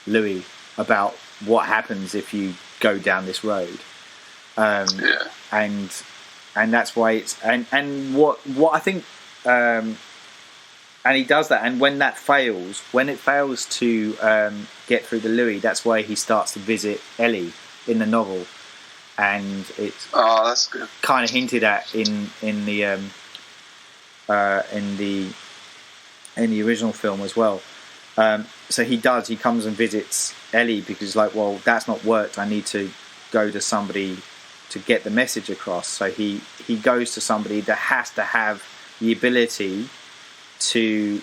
Louis about what happens if you go down this road. And that's why it's and what I think. And he does that, and when it fails to get through to Louis, that's why he starts to visit Ellie in the novel, and it's that's good. Kind of hinted at in the original film as well. So he comes and visits Ellie because he's like, well, that's not worked. I need to go to somebody to get the message across. So he goes to somebody that has to have the ability to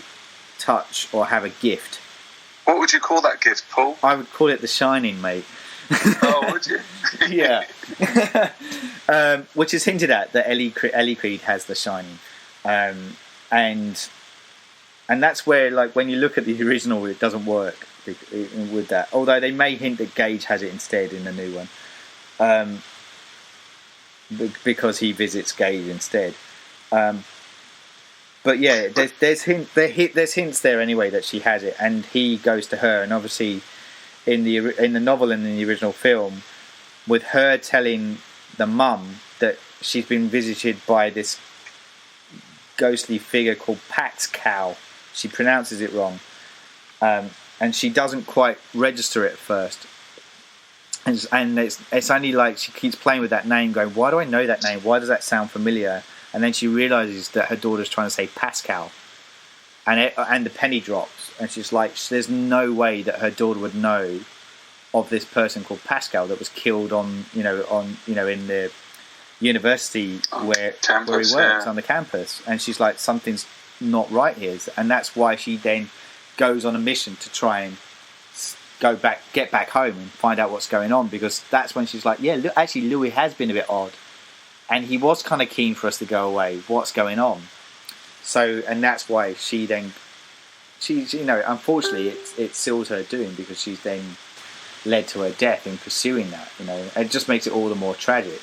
touch or have a gift. What would you call that gift, Paul? I would call it The Shining, mate. Oh, would you? Yeah. Which is hinted at that Ellie Creed has The Shining, and that's where, like, when you look at the original, it doesn't work with that. Although they may hint that Gage has it instead in the new one, because he visits Gage instead. But yeah, there's hints there anyway that she has it, and he goes to her, and obviously in the novel and in the original film, with her telling the mum that she's been visited by this ghostly figure called Pascal. She pronounces it wrong, and she doesn't quite register it at first, and it's only like she keeps playing with that name, going, why do I know that name? Why does that sound familiar? And then she realises that her daughter's trying to say Pascal, and the penny drops, and she's like, there's no way that her daughter would know of this person called Pascal that was killed in the university where he works, on the campus. And she's like, something's not right here, and that's why she then goes on a mission to try and get back home and find out what's going on, because that's when she's like, yeah, look, actually Louis has been a bit odd. And he was kind of keen for us to go away. What's going on? So, and that's why she unfortunately, it seals her doom, because she's then led to her death in pursuing that. It just makes it all the more tragic.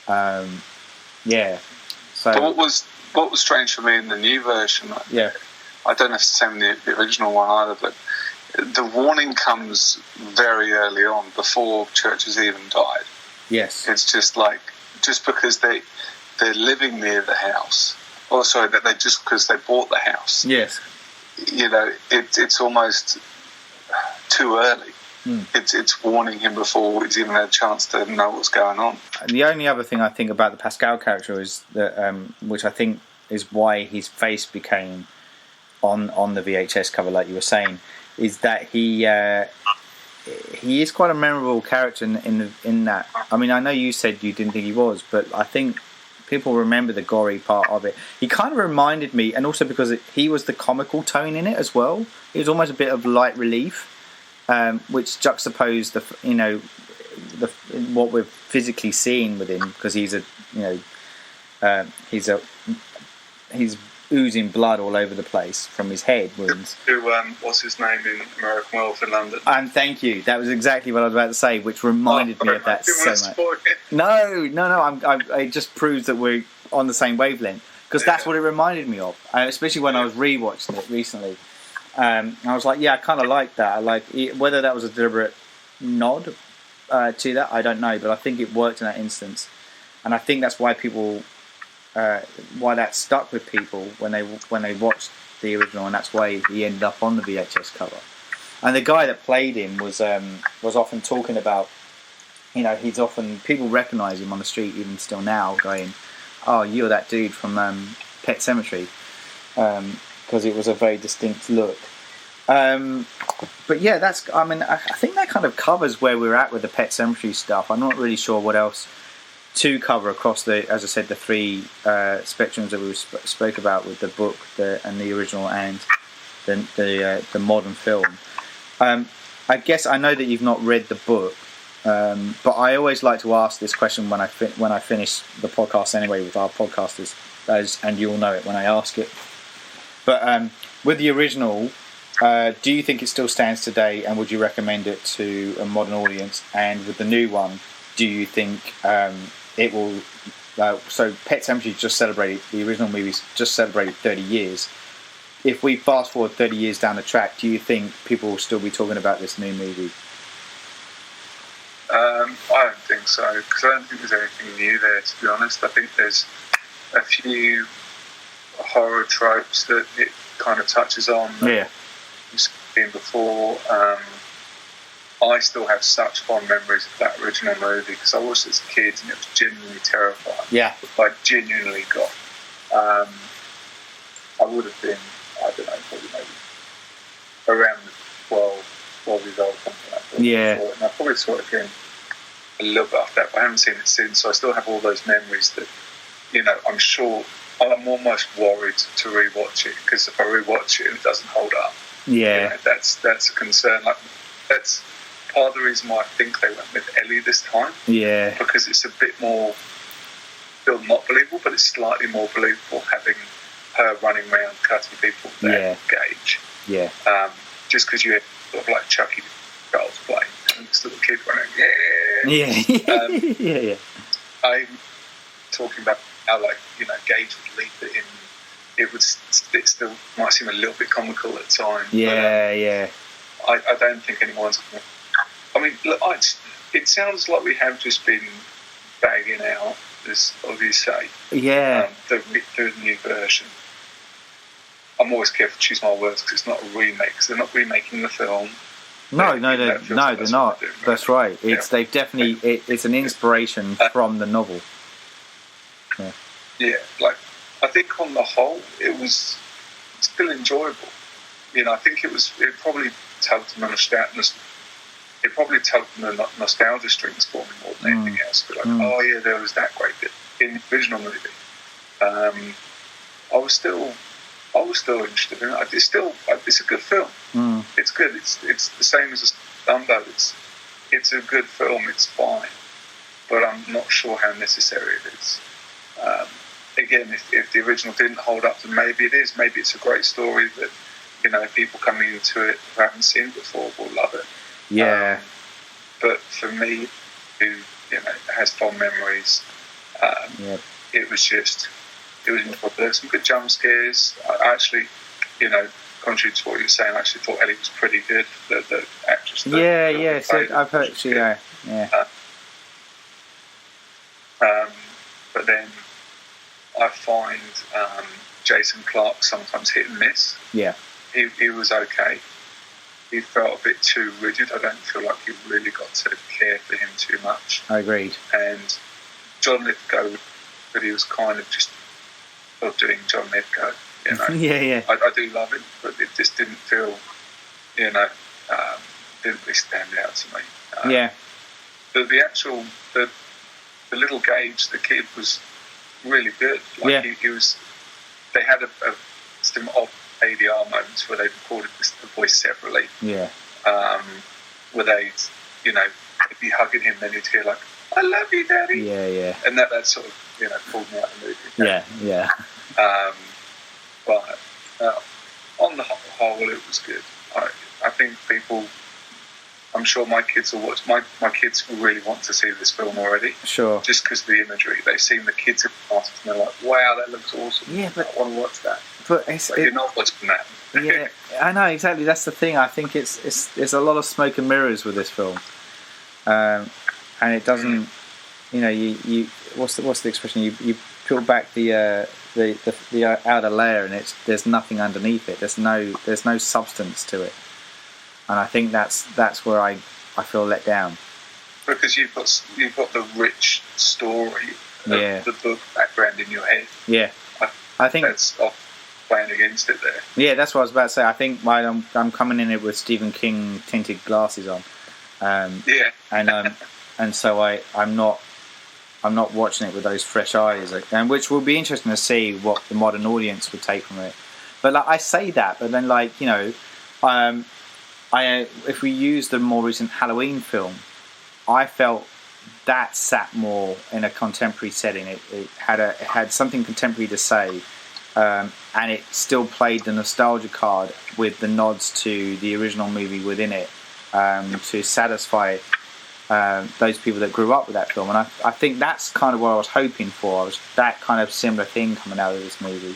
Yeah. So, but what was strange for me in the new version? Yeah. I don't know if it's the same in the original one either, but the warning comes very early on, before Church has even died. Yes. It's just like, just because they're living near the house, or sorry, just because they bought the house. Yes. It's almost too early. It's warning him before he's even had a chance to know what's going on. And the only other thing I think about the Pascal character is that, which I think is why his face became on the VHS cover, like you were saying, is that he is quite a memorable character in that. I mean, I know you said you didn't think he was, but I think people remember the gory part of it. He kind of reminded me, and also because he was the comical tone in it as well. He was almost a bit of light relief, which juxtaposed what we're physically seeing with him, because he's oozing blood all over the place from his head wounds. What's his name in American Werewolf in London? And thank you. That was exactly what I was about to say, which reminded me of that so much. No. It just proves that we're on the same wavelength, because that's what it reminded me of, especially when I was rewatching it recently. I was like, yeah, I kind of like that. I like whether that was a deliberate nod to that, I don't know, but I think it worked in that instance, and I think that's why why that stuck with people when they watched the original, and that's why he ended up on the VHS cover. And the guy that played him was often talking about, people recognise him on the street even still now, going, "Oh, you're that dude from Pet Sematary," because it was a very distinct look. But yeah, I think that kind of covers where we're at with the Pet Sematary stuff. I'm not really sure what else to cover across as I said, the three spectrums that we spoke about with the book, and the original, and the modern film. I guess I know that you've not read the book, But I always like to ask this question when I finish the podcast anyway with our podcasters, and you'll know it when I ask it. But with the original, do you think it still stands today, and would you recommend it to a modern audience? And with the new one, do you think it will? So Pet Sematary just celebrated, the original movie's just celebrated 30 years. If we fast forward 30 years down the track, do you think people will still be talking about this new movie? I don't think so, because I don't think there's anything new there, to be honest. I think there's a few horror tropes that it kind of touches on that we've seen before. I still have such fond memories of that original movie because I watched it as a kid and it was genuinely terrifying. Yeah. I genuinely got. I would have been, I don't know, probably maybe around 12 years old, something like that. Yeah. And I probably saw it again a little bit after that, but I haven't seen it since, so I still have all those memories that, I'm sure I'm almost worried to rewatch it, because if I rewatch it and it doesn't hold up, that's a concern. Like, that's part of the reason why I think they went with Ellie this time. Yeah. Because it's a bit more, still not believable, but it's slightly more believable having her running around cutting people than Gage. Yeah. Just because you have sort of like Chucky Charles playing and this little kid running, yeah. I'm talking about how, like, Gage would leap it in. It still might seem a little bit comical at times. Yeah. I don't think anyone's. I mean, look, it sounds like we have just been bagging out this, as you say, the new version. I'm always careful to choose my words because it's not a remake. Because they're not remaking the film. No, they're not. That's right. They've definitely. It's an inspiration from the novel. Yeah, like, I think on the whole, it was still enjoyable. I think it probably tugged on the nostalgia strings for me more than anything else. But like, there was that great bit in the original movie. I was still interested in it. It's a good film. It's good. It's the same as Dumbo. It's a good film. It's fine, but I'm not sure how necessary it is. Again, if the original didn't hold up, then maybe it is. Maybe it's a great story that people coming into it who haven't seen it before will love it. Yeah. But for me, who has fond memories, it was incredible. There were some good jump scares. I actually, contrary to what you're saying, I actually thought Ellie was pretty good. The actress. So I've heard. But then I find Jason Clarke sometimes hit and miss. Yeah. He was okay. He felt a bit too rigid. I don't feel like you really got to care for him too much. I agreed. And John Lithgow, but he was kind of just doing John Lithgow. Yeah. I do love him, but it just didn't feel, didn't really stand out to me. The actual the little Gage, the kid, was really good. Like he was. They had some odd ADR moments where they recorded the voice separately. Yeah. Where they'd be hugging him, then you'd hear like, "I love you, Daddy." Yeah. And that sort of pulled me out of the movie. Yeah. But on the whole, it was good. I think people. I'm sure my kids will watch. My kids really want to see this film already. Sure. Just because of the imagery, they've seen the kids in the past and they're like, "Wow, that looks awesome." Yeah, but I want to watch that. But you're not watching that. Yeah, I know exactly. That's the thing. I think it's a lot of smoke and mirrors with this film, and it doesn't. You what's the expression? You peel back the outer layer, and there's nothing underneath it. There's no substance to it. And I think that's where I feel let down. Because you've got the rich story of the book background in your head. Yeah, I think that's playing against it there. Yeah, that's what I was about to say. I think I'm coming in it with Stephen King tinted glasses on. And so I'm not watching it with those fresh eyes, and which will be interesting to see what the modern audience would take from it. But I say that, but then if we use the more recent Halloween film, I felt that sat more in a contemporary setting. It had something contemporary to say, and it still played the nostalgia card with the nods to the original movie within it, to satisfy those people that grew up with that film. And I think that's kind of what I was hoping for. I was that kind of similar thing coming out of this movie.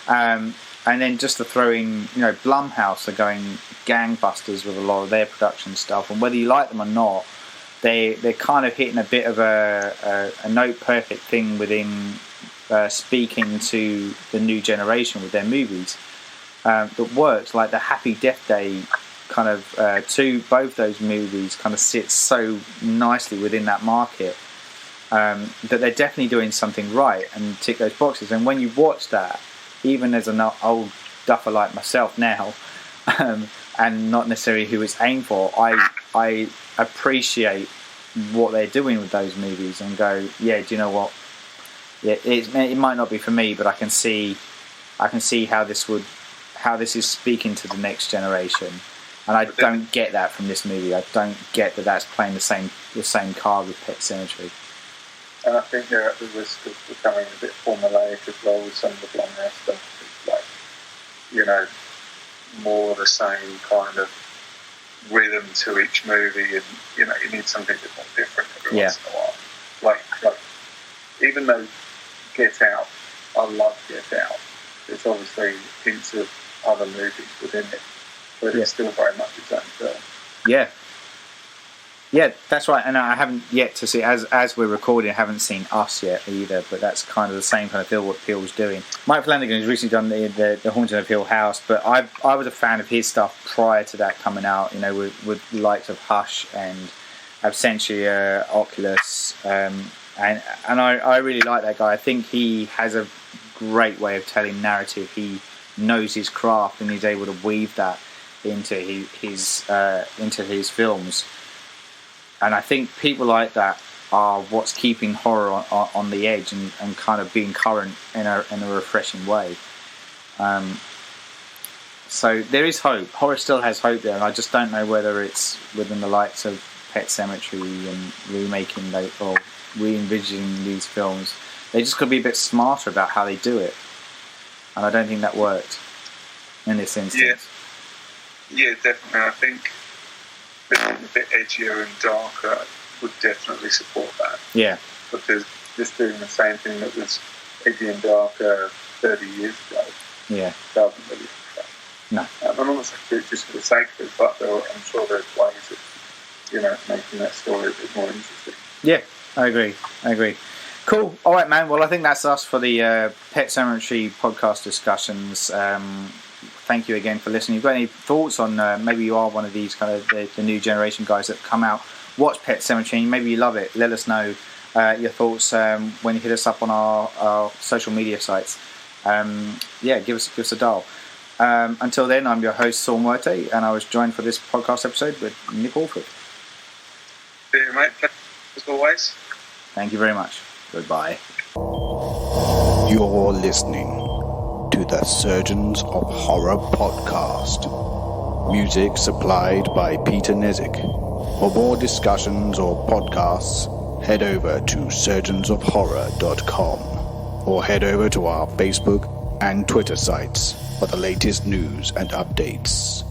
And then just to throw in, Blumhouse are going gangbusters with a lot of their production stuff, and whether you like them or not, they're kind of hitting a bit of a note perfect thing within speaking to the new generation with their movies that works. Like the Happy Death Day kind of both those movies kind of sit so nicely within that market, that they're definitely doing something right and tick those boxes. And when you watch that, even as an old duffer like myself now, and not necessarily who it's aimed for, I appreciate what they're doing with those movies and go, yeah, do you know what? Yeah, it might not be for me, but I can see how this is speaking to the next generation. And I don't get that from this movie. I don't get that that's playing the same card with Pet Sematary. And I think they're at the risk of becoming a bit formulaic as well with some of the Blumhouse stuff. It's like, more the same kind of rhythm to each movie, and you need something a bit more different every once in a while. Like even though Get Out, I love Get Out. There's obviously hints of other movies within it, but it's still very much its own film. Yeah, that's right. And I haven't yet to see, as we're recording, I haven't seen Us yet either, but that's kind of the same kind of feel what Peele's doing. Mike Flanagan has recently done the Haunting of Hill House, but I was a fan of his stuff prior to that coming out, with the likes of Hush and Absentia, Oculus, and I really like that guy. I think he has a great way of telling narrative. He knows his craft and he's able to weave that into his films. And I think people like that are what's keeping horror on the edge and kind of being current in a refreshing way. So there is hope. Horror still has hope there, and I just don't know whether it's within the likes of Pet Sematary and remaking or re-envisioning these films. They just could be a bit smarter about how they do it. And I don't think that worked in this instance. Yeah, definitely. I think being a bit edgier and darker would definitely support that. Yeah. Because just doing the same thing that was edgy and darker 30 years ago doesn't really affect. No. I'm not saying just for the sake of it, but I'm sure there's ways of making that story a bit more interesting. Yeah, I agree. Cool. All right, man. Well, I think that's us for the Pet Sematary podcast discussions. Thank you again for listening. You've got any thoughts on maybe you are one of these kind of the new generation guys that come out, watch Pet Sematary, maybe you love it. Let us know your thoughts when you hit us up on our social media sites. Give us a dial. Until then, I'm your host, Saul Muerte, and I was joined for this podcast episode with Nick Alford. See you, mate. As always. Thank you very much. Goodbye. You're listening to the Surgeons of Horror podcast. Music supplied by Peter Nezik. For more discussions or podcasts, head over to surgeonsofhorror.com or head over to our Facebook and Twitter sites for the latest news and updates.